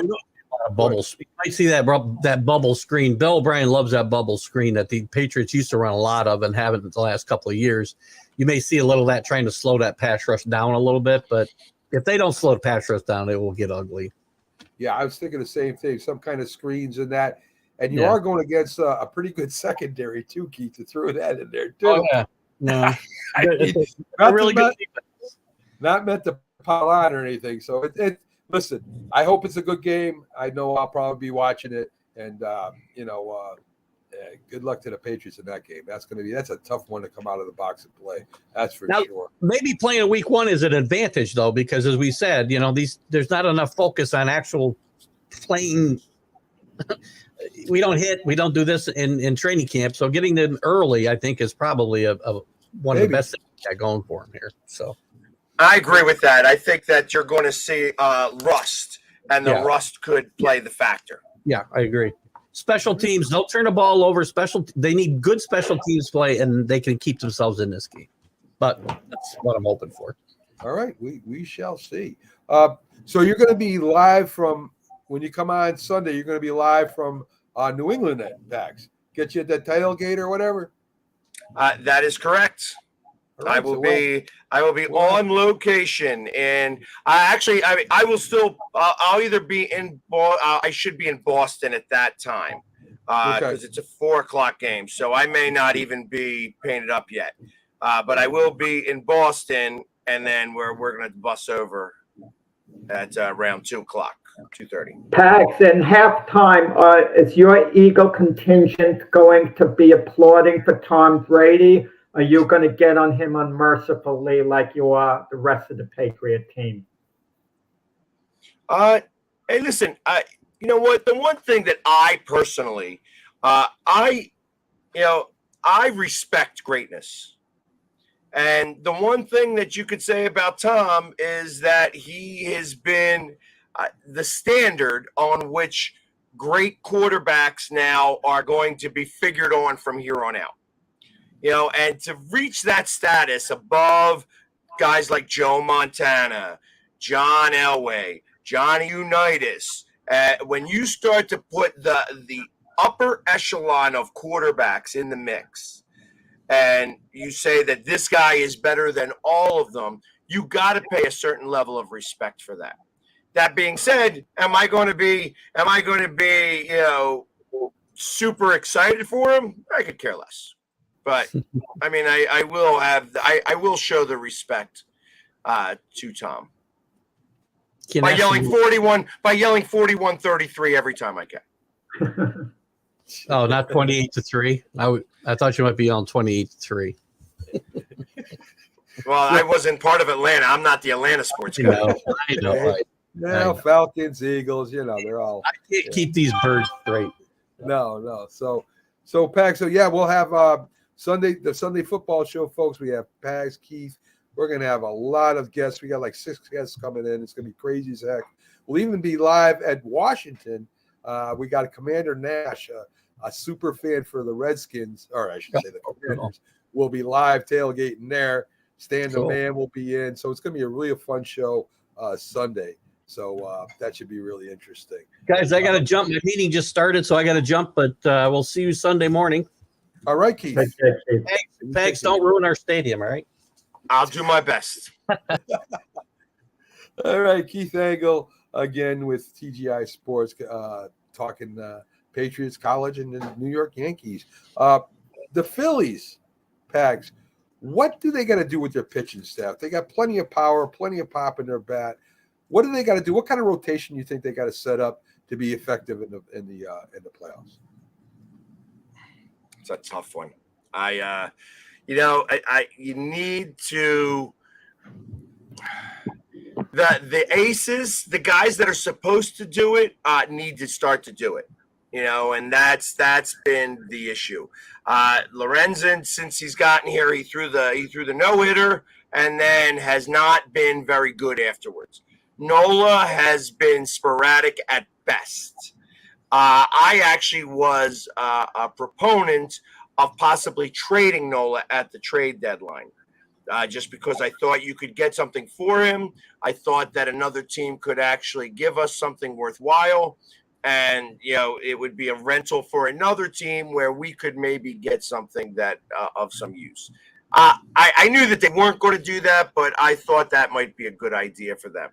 bubbles. You might see that bubble screen. Bill O'Brien loves that bubble screen that the Patriots used to run a lot of and haven't the last couple of years. You may see a little of that trying to slow that pass rush down a little bit, but if they don't slow the pass rush down, it will get ugly.
Yeah, I was thinking the same thing. Some kind of screens in that, and you are going against a pretty good secondary too, Keith, to throw that in there too.
Oh yeah, no,
not meant to pile on or anything. So listen, I hope it's a good game. I know I'll probably be watching it, and good luck to the Patriots in that game. That's a tough one to come out of the box and play. That's for sure.
Maybe playing a week one is an advantage though, because as we said, there's not enough focus on actual playing. We don't do this in training camp, so getting them early, I think, is probably one of the best things we got going for them here. So.
I agree with that. I think that you're going to see rust, and the rust could play the factor.
Yeah, I agree. Special teams, don't turn the ball over. They need good special teams play, and they can keep themselves in this game. But that's what I'm hoping for.
All right, we shall see. So you're going to be live from when you come on Sunday. You're going to be live from New England at Pags. Get you at that title gate or whatever.
That is correct. Right, I will be on location, and I will still. I'll either be in. I should be in Boston at that time because it's a 4:00 game, so I may not even be painted up yet. But I will be in Boston, and then we're going to bus over at around 2:00, 2:30.
Pags, in halftime, is your Eagle contingent going to be applauding for Tom Brady? Are you going to get on him unmercifully like you are the rest of the Patriot team?
Hey, listen, you know what? The one thing that I personally, I respect greatness. And the one thing that you could say about Tom is that he has been the standard on which great quarterbacks now are going to be figured on from here on out. And to reach that status above guys like Joe Montana, John Elway, Johnny Unitas, when you start to put the upper echelon of quarterbacks in the mix, and you say that this guy is better than all of them, you got to pay a certain level of respect for that. That being said, am I going to be, super excited for him? I could care less. But I mean, I will show the respect to Tom by yelling 41-33 every time I can.
Oh, not 28-3. I thought you might be on 28-3.
Well, I wasn't part of Atlanta. I'm not the Atlanta sports guy.
I know.
Now, Falcons, Eagles, they're all.
I can't keep these birds straight.
No. So Pags. So yeah, we'll have the Sunday football show, folks. We have Pags, Keith. We're gonna have a lot of guests. We got like 6 guests coming in. It's gonna be crazy as heck. We'll even be live at Washington. We got Commander Nash, a super fan for the Redskins, or I should say the Commanders. We'll be live tailgating there. Stan the Man will be in. So it's gonna be a really fun show Sunday. So that should be really interesting.
Guys, I got to jump. My meeting just started, so I got to jump, but we'll see you Sunday morning.
All right, Keith.
Thanks. Don't ruin our stadium, all right?
I'll do my best.
All right, Keith Engle, again with TGI Sports, talking Patriots, college, and the New York Yankees. The Phillies, Pags, what do they got to do with their pitching staff? They got plenty of power, plenty of pop in their bat. What do they got to do? What kind of rotation do you think they got to set up to be effective in the playoffs?
It's a tough one. You need to the aces, the guys that are supposed to do it, need to start to do it. And that's been the issue. Lorenzen, since he's gotten here, he threw the no-hitter and then has not been very good afterwards. Nola has been sporadic at best. I actually was a proponent of possibly trading Nola at the trade deadline, just because I thought you could get something for him. I thought that another team could actually give us something worthwhile, and it would be a rental for another team where we could maybe get something that of some use. I knew that they weren't going to do that, but I thought that might be a good idea for them.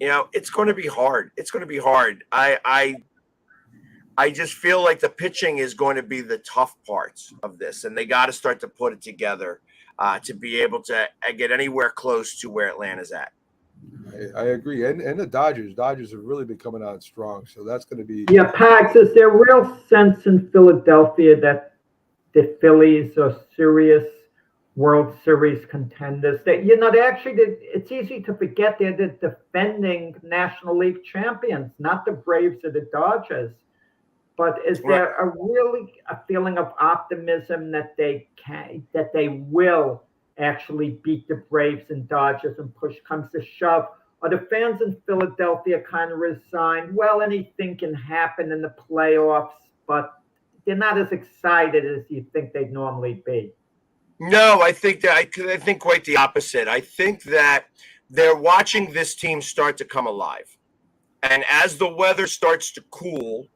It's going to be hard. It's going to be hard. I just feel like the pitching is going to be the tough parts of this, and they got to start to put it together to be able to get anywhere close to where Atlanta's at.
I agree. And the Dodgers have really been coming on strong. So that's going to be.
Yeah, Pax, is there real sense in Philadelphia that the Phillies are serious World Series contenders? They actually did. It's easy to forget they're the defending National League champions, not the Braves or the Dodgers. But is there a feeling of optimism that they will actually beat the Braves and Dodgers and push comes to shove? Are the fans in Philadelphia kind of resigned? Well, anything can happen in the playoffs, but they're not as excited as you think they'd normally be.
No, I think quite the opposite. I think that they're watching this team start to come alive. And as the weather starts to cool,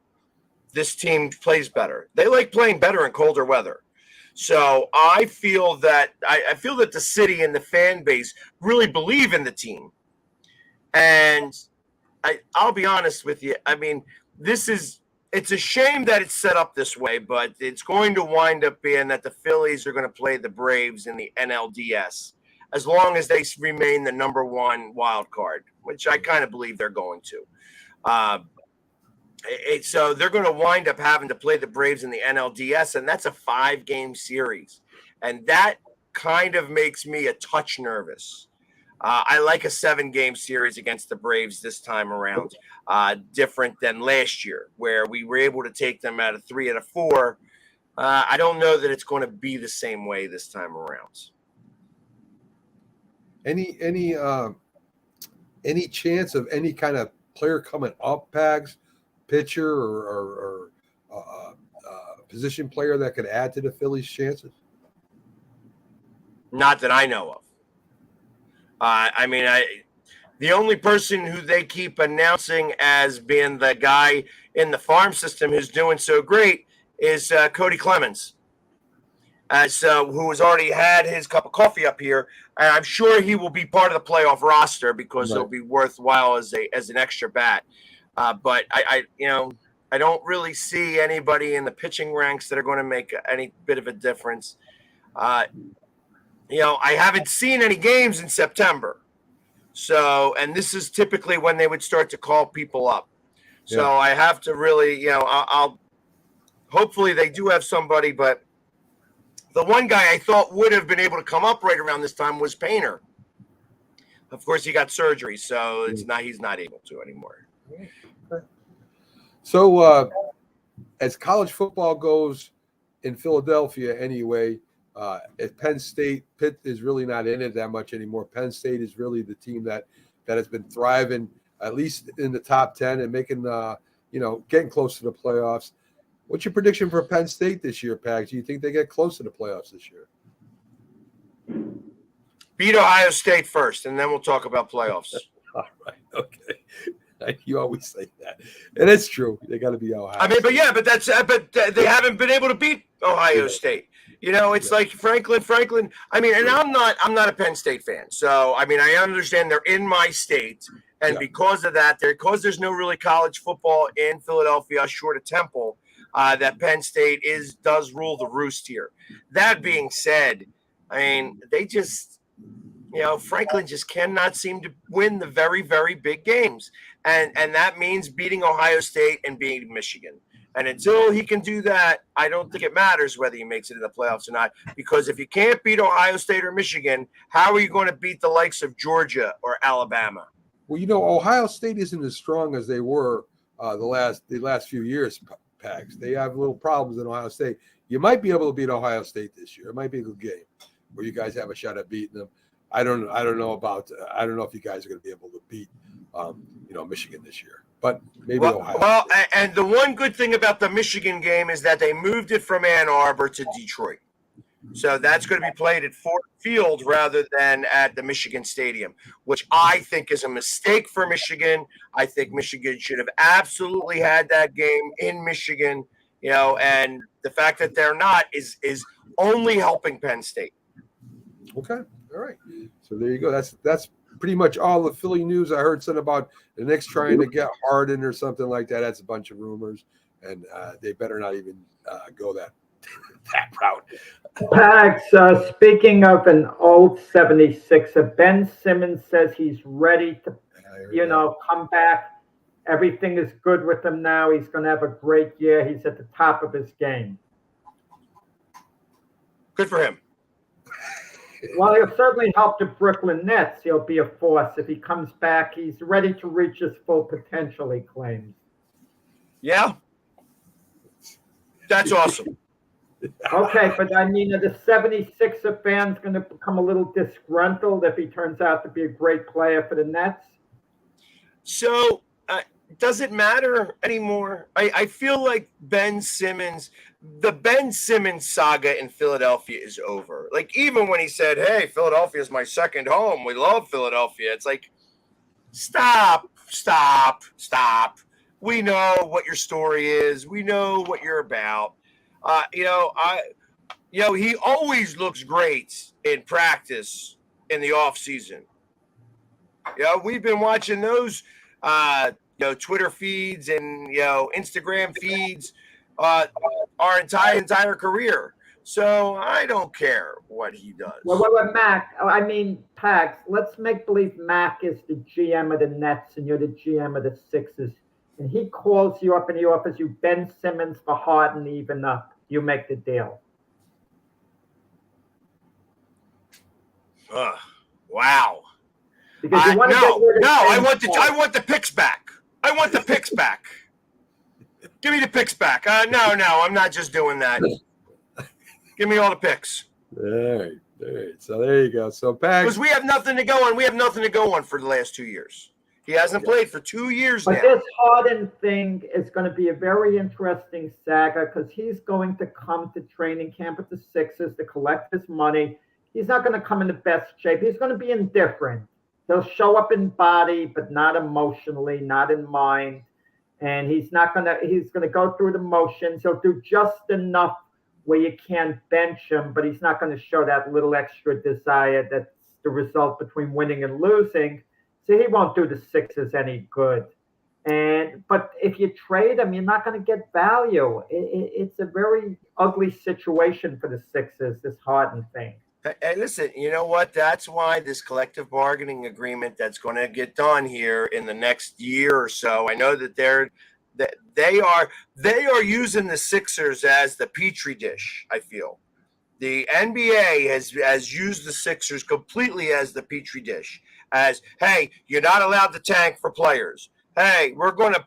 this team plays better. They like playing better in colder weather. So I feel that the city and the fan base really believe in the team. And I'll be honest with you. I mean, it's a shame that it's set up this way, but it's going to wind up being that the Phillies are going to play the Braves in the NLDS as long as they remain the number one wild card, which I kind of believe they're going to. So they're going to wind up having to play the Braves in the NLDS, and that's a 5-game series. And that kind of makes me a touch nervous. I like a 7-game series against the Braves this time around, different than last year where we were able to take them out of 3 out of 4. I don't know that it's going to be the same way this time around.
Any chance of any kind of player coming up, Pags, pitcher or position player that could add to the Phillies' chances?
Not that I know of. The only person who they keep announcing as being the guy in the farm system who's doing so great is Cody Clemens, who has already had his cup of coffee up here. And I'm sure he will be part of the playoff roster because
Right.
it'll be worthwhile as an extra bat. But I don't really see anybody in the pitching ranks that are going to make any bit of a difference. I haven't seen any games in September. So, and this is typically when they would start to call people up. So
Yeah.
I have to really, I'll hopefully they do have somebody, but the one guy I thought would have been able to come up right around this time was Painter. Of course, he got surgery, so he's not able to anymore.
So, as college football goes in Philadelphia anyway, at Penn State, Pitt is really not in it that much anymore. Penn State is really the team that has been thriving, at least in the top 10 and making, getting close to the playoffs. What's your prediction for Penn State this year, Pags? Do you think they get close to the playoffs this year?
Beat Ohio State first, and then we'll talk about playoffs.
All right. Okay. You always say that. And it's true. They got to be Ohio.
But they haven't been able to beat Ohio State. It's like Franklin. And I'm not a Penn State fan. So, I understand they're in my state. And because of that, because there's no really college football in Philadelphia, short of Temple, that Penn State does rule the roost here. That being said, they just, Franklin just cannot seem to win the very, very big games. And that means beating Ohio State and beating Michigan. And until he can do that, I don't think it matters whether he makes it in the playoffs or not. Because if you can't beat Ohio State or Michigan, how are you going to beat the likes of Georgia or Alabama?
Well, Ohio State isn't as strong as they were the last few years, Pags. They have little problems in Ohio State. You might be able to beat Ohio State this year. It might be a good game where you guys have a shot at beating them. I don't know if you guys are going to be able to beat Michigan this year, but maybe Ohio.
Well, and the one good thing about the Michigan game is that they moved it from Ann Arbor to Detroit. So that's going to be played at Ford Field rather than at the Michigan Stadium, which I think is a mistake for Michigan. I think Michigan should have absolutely had that game in Michigan, and the fact that they're not is only helping Penn State.
Okay. All right. So there you go. That's pretty much all the Philly news. I heard something about the Knicks trying to get Harden or something like that. That's a bunch of rumors, and they better not even go that route.
Pags, speaking of an old 76er, Ben Simmons says he's ready to, come back. Everything is good with him now. He's going to have a great year. He's at the top of his game.
Good for him.
Well, he'll certainly help the Brooklyn Nets. He'll be a force. If he comes back, he's ready to reach his full potential, he claims.
Yeah. That's awesome.
Okay, but are the 76er fans going to become a little disgruntled if he turns out to be a great player for the Nets?
So, does it matter anymore? I feel like the Ben Simmons saga in Philadelphia is over. Like, even when he said, hey, Philadelphia is my second home. We love Philadelphia. It's like, stop. We know what your story is. We know what you're about. He always looks great in practice in the off season. We've been watching those, Twitter feeds and, Instagram feeds, our entire career. So I don't care what he does.
Well, Pags, let's make believe Mac is the GM of the Nets and you're the GM of the Sixers. And he calls you up and he offers you Ben Simmons for Harden even up. You make the deal.
Wow.
Because you want to
I want the picks back. I want the picks back. Give me the picks back. No, I'm not just doing that. Give me all the picks.
All right. So there you go. So Pags,
because we have nothing to go on. We have nothing to go on for the last 2 years. He hasn't played for 2 years
But
now.
this Harden thing is going to be a very interesting saga because he's going to come to training camp with the Sixers to collect his money. He's not going to come in the best shape. He's going to be indifferent. He'll show up in body, but not emotionally, not in mind. And he's going to go through the motions. He'll do just enough where you can't bench him, but he's not going to show that little extra desire that's the result between winning and losing. So he won't do the Sixers any good. But if you trade him, you're not going to get value. It's a very ugly situation for the Sixers, this Harden thing.
Hey, listen, you know what? That's why this collective bargaining agreement that's going to get done here in the next year or so. I know that they are using the Sixers as the petri dish. I feel the NBA has used the Sixers completely as the petri dish. As, hey, you're not allowed to tank for players. Hey, we're gonna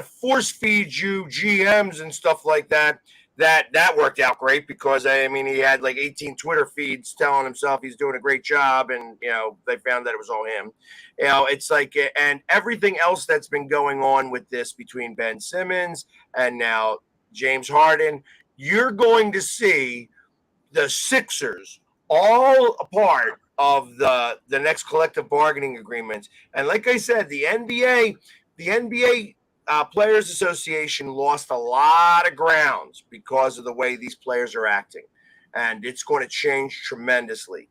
force feed you GMs and stuff like that. That worked out great because I mean he had like 18 Twitter feeds telling himself he's doing a great job, and they found that it was all him. It's like, and everything else that's been going on with this between Ben Simmons and now James Harden, you're going to see the Sixers all a part of the next collective bargaining agreement. And like I said, the NBA Players Association lost a lot of grounds because of the way these players are acting, and it's going to change tremendously.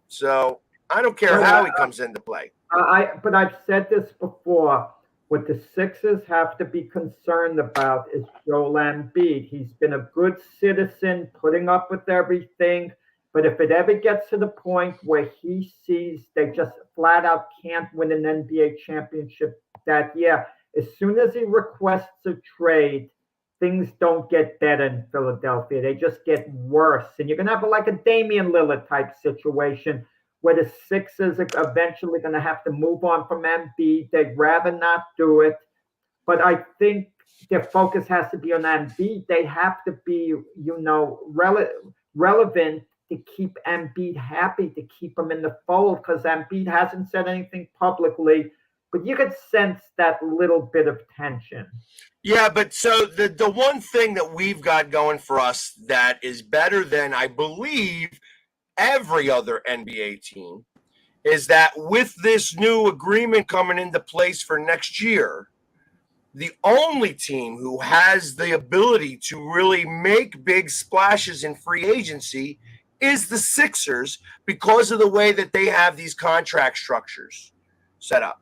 So I don't care how he comes into play.
But I've said this before. What the Sixers have to be concerned about is Joel Embiid. He's been a good citizen, putting up with everything. But if it ever gets to the point where he sees they just flat out can't win an NBA championship that year, as soon as he requests a trade, things don't get better in Philadelphia. They just get worse. And you're going to have like a Damian Lillard type situation where the Sixers are eventually going to have to move on from Embiid. They'd rather not do it. But I think their focus has to be on Embiid. They have to be, relevant to keep Embiid happy, to keep him in the fold, because Embiid hasn't said anything publicly. But you could sense that little bit of tension.
Yeah, but so the one thing that we've got going for us that is better than, I believe, every other NBA team is that with this new agreement coming into place for next year, the only team who has the ability to really make big splashes in free agency is the Sixers, because of the way that they have these contract structures set up.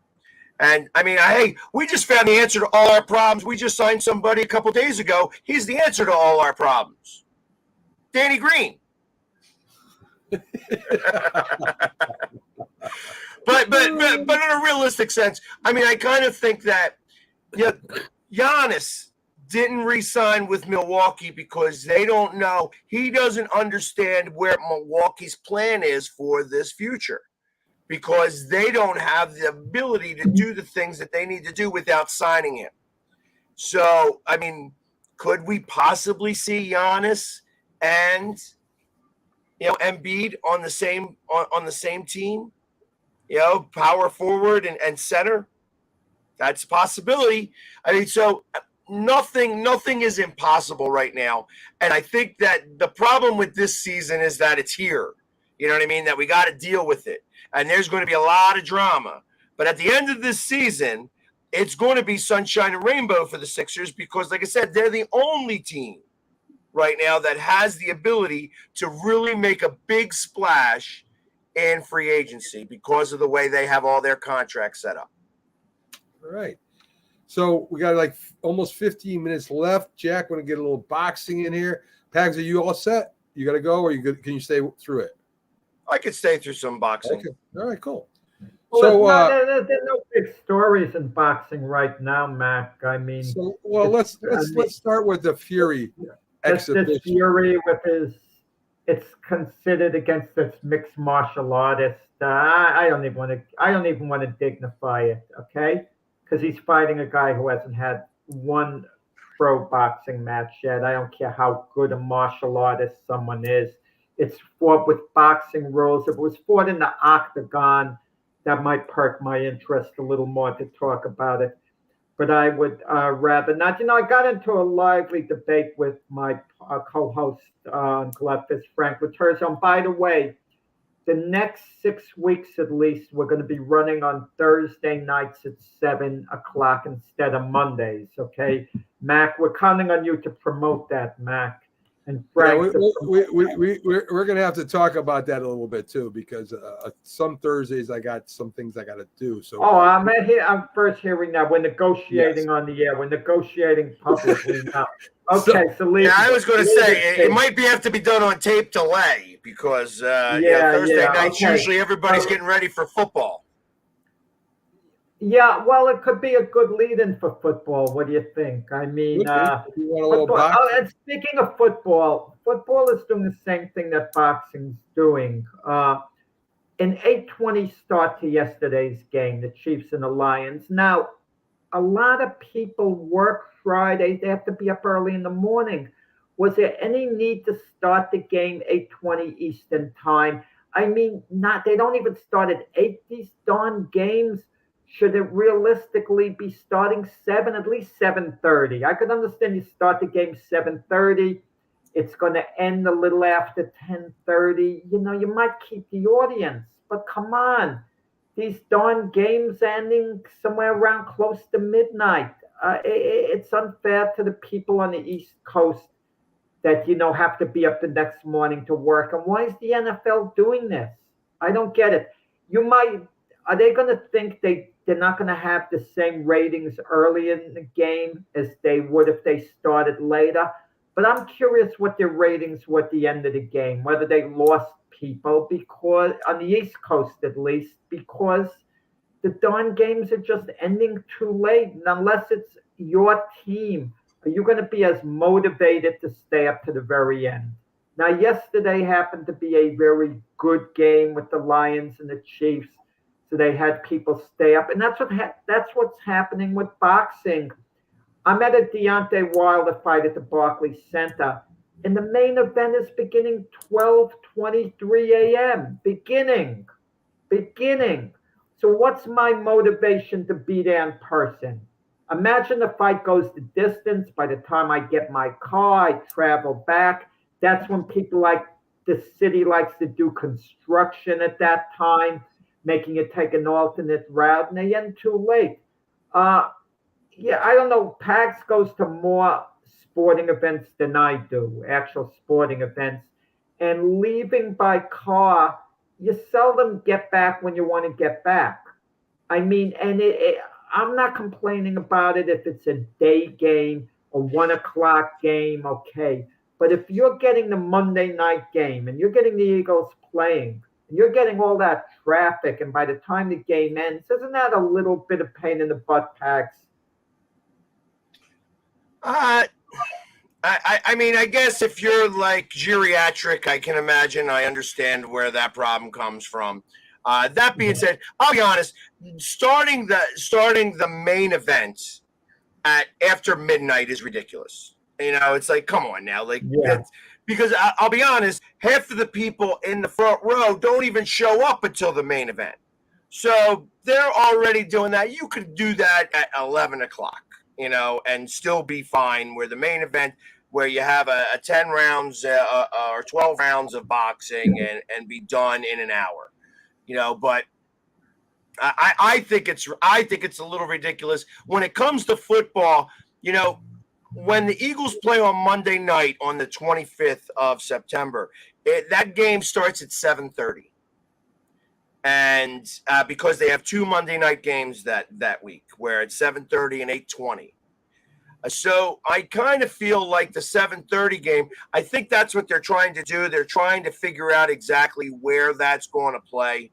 And I mean, hey, we just found the answer to all our problems. We just signed somebody a couple days ago. He's the answer to all our problems. Danny Green. But in a realistic sense, I mean, I kind of think that Giannis didn't re-sign with Milwaukee because they don't know. He doesn't understand where Milwaukee's plan is for this future, because they don't have the ability to do the things that they need to do without signing him. So, I mean, could we possibly see Giannis and Embiid on the same team? Power forward and center. That's a possibility. I mean, so nothing is impossible right now. And I think that the problem with this season is that it's here. You know what I mean? That we got to deal with it. And there's going to be a lot of drama. But at the end of this season, it's going to be sunshine and rainbow for the Sixers because, like I said, they're the only team right now that has the ability to really make a big splash in free agency because of the way they have all their contracts set up.
All right. So we got like almost 15 minutes left. Jack, want to get a little boxing in here. Pags, are you all set? You got to go, or can you stay through it?
I could stay through some boxing.
Okay. All right, cool.
Well, there's no big stories in boxing right now, Mac. I mean,
let's start with the Fury exhibition.
This Fury with it's considered against this mixed martial artist. I don't even want to dignify it, okay? Because he's fighting a guy who hasn't had one pro boxing match yet. I don't care how good a martial artist someone is. It's fought with boxing rules. If it was fought in the octagon, that might perk my interest a little more to talk about it. But I would rather not. I got into a lively debate with my co-host on Gluffus, Frank Laterzo. And by the way, the next 6 weeks at least, we're going to be running on Thursday nights at 7 o'clock instead of Mondays. Okay, Mac, we're counting on you to promote that, Mac. And Frank,
we're going to have to talk about that a little bit too, because some Thursdays I got some things I got to do. So
I'm first hearing now. We're negotiating on the air. We're negotiating publicly now. Okay, so
I was going to say it might have to be done on tape delay because Thursday nights usually everybody's getting ready for football.
Yeah, well, it could be a good lead-in for football. What do you think? I mean, and speaking of football is doing the same thing that boxing's doing. An 8:20 start to yesterday's game, the Chiefs and the Lions. Now, a lot of people work Friday. They have to be up early in the morning. Was there any need to start the game 8:20 Eastern time? I mean, they don't even start at 8. These darn games. Should it realistically be starting 7, at least 7:30? I could understand you start the game 7:30. It's going to end a little after 10:30. You might keep the audience, but come on. These darn games ending somewhere around close to midnight. It's unfair to the people on the East Coast that, have to be up the next morning to work. And why is the NFL doing this? I don't get it. Are they going to think they're not going to have the same ratings early in the game as they would if they started later? But I'm curious what their ratings were at the end of the game, whether they lost people because on the East Coast, at least, because the darn games are just ending too late. And unless it's your team, are you going to be as motivated to stay up to the very end? Now, yesterday happened to be a very good game with the Lions and the Chiefs. So they had people stay up, and that's what's happening with boxing. I'm at a Deontay Wilder fight at the Barclays Center, and the main event is beginning 12:23 a.m. Beginning. So what's my motivation to be there in person? Imagine the fight goes the distance. By the time I get my car, I travel back. That's when people like the city likes to do construction at that time, making it take an alternate route, and they end too late. I don't know. Pags goes to more sporting events than I do, actual sporting events. And leaving by car, you seldom get back when you want to get back. I mean, and I'm not complaining about it if it's a day game, a 1 o'clock game, okay. But if you're getting the Monday night game and you're getting the Eagles playing, you're getting all that traffic, and by the time the game ends, isn't that a little bit of pain in the butt, Pags?
I mean, I guess if you're like geriatric, I can imagine. I understand where that problem comes from. That being said, I'll be honest. Starting the main event after midnight is ridiculous. It's like, come on now, because I'll be honest, half of the people in the front row don't even show up until the main event. So they're already doing that. You could do that at 11 o'clock, and still be fine, where the main event, where you have a 10 rounds or 12 rounds of boxing and be done in an hour, but I think it's a little ridiculous when it comes to football. When the Eagles play on Monday night on the 25th of September, that game starts at 7:30. And because they have 2 Monday night games that week, where it's 7:30 and 8:20. So I kind of feel like the 7:30 game, I think that's what they're trying to do. They're trying to figure out exactly where that's going to play.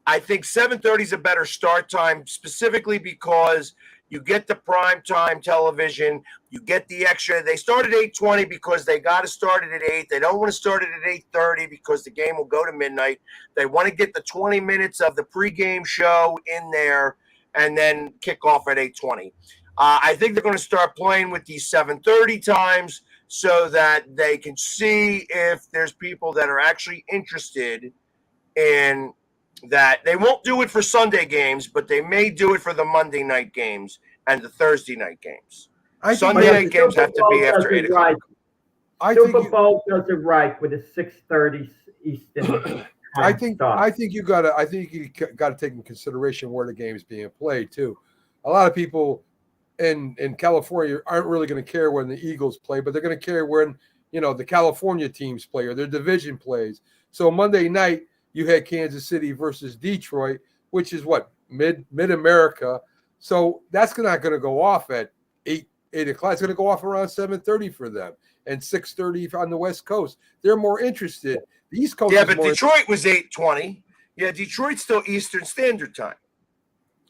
I think 7:30 is a better start time, specifically because you get the prime time television. You get the extra. They started 8:20 because they got to start it at 8. They don't want to start it at 8:30 because the game will go to midnight. They want to get the 20 minutes of the pregame show in there and then kick off at 8:20. I think they're going to start playing with these 7:30 times so that they can see if there's people that are actually interested in that they won't do it for Sunday games, but they may do it for the Monday night games and the Thursday night games. Sunday night games have to be after 8 o'clock.
Super Bowl does it right with a 6:30 Eastern.
I think you gotta take in consideration where the game is being played too. A lot of people in California aren't really going to care when the Eagles play, but they're going to care when the California teams play or their division plays. So Monday night you had Kansas City versus Detroit, which is what mid America. So that's not going to go off at 8 o'clock. It's going to go off around 7:30 for them and 6:30 on the West Coast. They're more interested. The East Coast.
Yeah, but Detroit was 8:20. Yeah, Detroit's still Eastern Standard Time.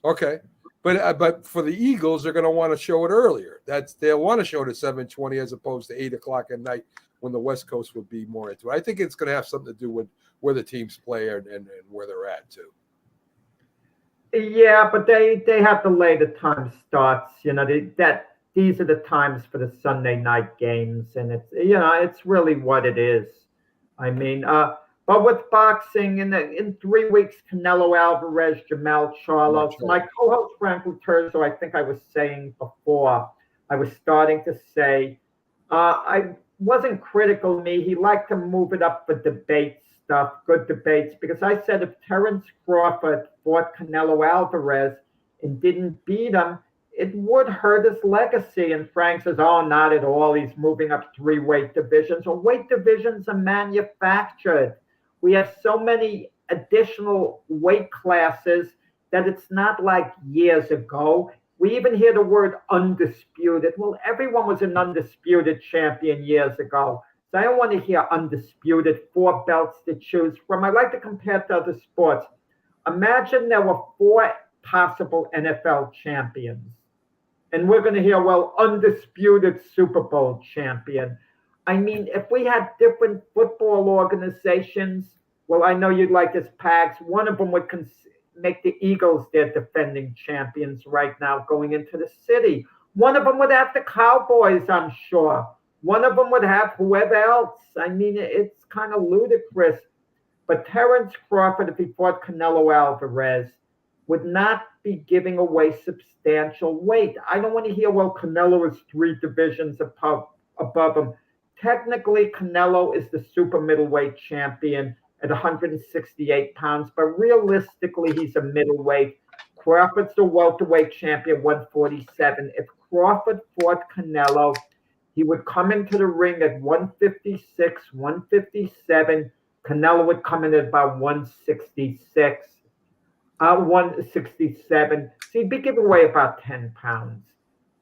Okay, but for the Eagles, they're going to want to show it earlier. They'll want to show it at 7:20 as opposed to 8 o'clock at night when the West Coast would be more into it. I think it's going to have something to do with where the teams play and where they're at too.
Yeah, but they have to lay the time starts. These are the times for the Sunday night games, and it's really what it is. I mean, but with boxing in 3 weeks, Canelo Alvarez, Jamel Charlo. So my co-host Frank Luterzo, I think I was saying before, I was starting to say, I wasn't critical of me. He liked to move it up for debate stuff, good debates, because I said if Terence Crawford fought Canelo Alvarez and didn't beat him, it would hurt his legacy. And Frank says, oh, not at all. He's moving up 3 weight divisions. Well, weight divisions are manufactured. We have so many additional weight classes that it's not like years ago. We even hear the word undisputed. Well, everyone was an undisputed champion years ago. So I don't want to hear undisputed, 4 belts to choose from. I like to compare to other sports. Imagine there were 4 possible NFL champions. And we're going to hear, well, undisputed Super Bowl champion. I mean, if we had different football organizations, well, I know you'd like this, Pags. One of them would make the Eagles their defending champions right now going into the city. One of them would have the Cowboys, I'm sure. One of them would have whoever else. I mean, it's kind of ludicrous. But Terence Crawford, if he fought Canelo Alvarez, would not be giving away substantial weight. I don't want to hear, well, Canelo is 3 divisions above him. Technically, Canelo is the super middleweight champion at 168 pounds, but realistically, he's a middleweight. Crawford's the welterweight champion, 147. If Crawford fought Canelo, he would come into the ring at 156, 157. Canelo would come in at about 166. 167. So he'd be giving away about 10 pounds.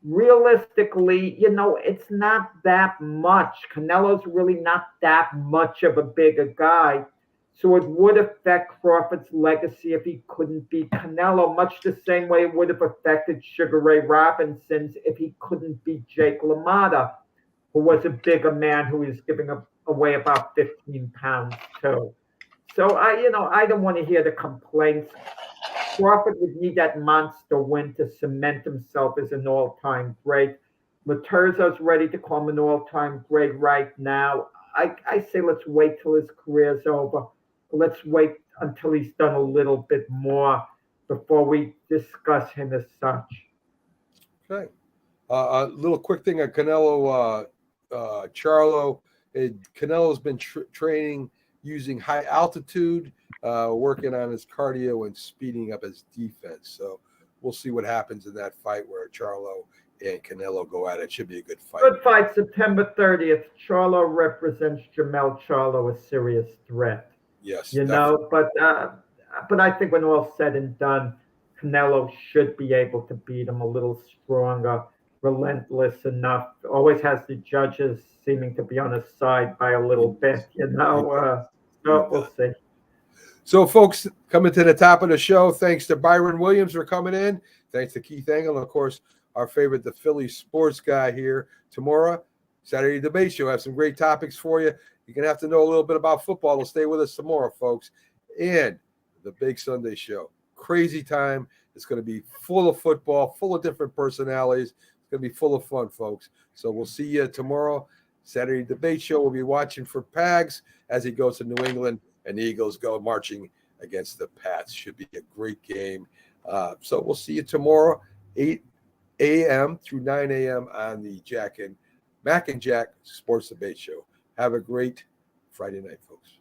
Realistically, it's not that much. Canelo's really not that much of a bigger guy. So it would affect Crawford's legacy if he couldn't beat Canelo, much the same way it would have affected Sugar Ray Robinson's if he couldn't beat Jake LaMotta, who was a bigger man who was giving away about 15 pounds too. So I don't want to hear the complaints. Crawford would need that monster win to cement himself as an all-time great. Luterzo's ready to call him an all-time great right now. I say let's wait till his career's over. Let's wait until he's done a little bit more before we discuss him as such.
Okay. A little quick thing on Canelo Charlo. Canelo's been training using high altitude, working on his cardio and speeding up his defense. So we'll see what happens in that fight where Charlo and Canelo go at it. Should be a good fight.
Good fight, September 30th. Charlo represents Jamel Charlo, a serious threat.
Yes.
But I think when all's said and done, Canelo should be able to beat him a little stronger, relentless enough. Always has the judges seeming to be on his side by a little bit, So we'll see.
So, folks, coming to the top of the show, thanks to Byron Williams for coming in. Thanks to Keith Engle, and, of course, our favorite, the Philly sports guy here. Tomorrow, Saturday Debate Show. I have some great topics for you. You're going to have to know a little bit about football to stay with us tomorrow, folks. And the Big Sunday Show. Crazy time. It's going to be full of football, full of different personalities. It's going to be full of fun, folks. So we'll see you tomorrow. Saturday Debate Show. We'll be watching for Pags as he goes to New England and the Eagles go marching against the Pats. Should be a great game. So we'll see you tomorrow, 8 a.m. through 9 a.m. on the Mac and Jack Sports Debate Show. Have a great Friday night, folks.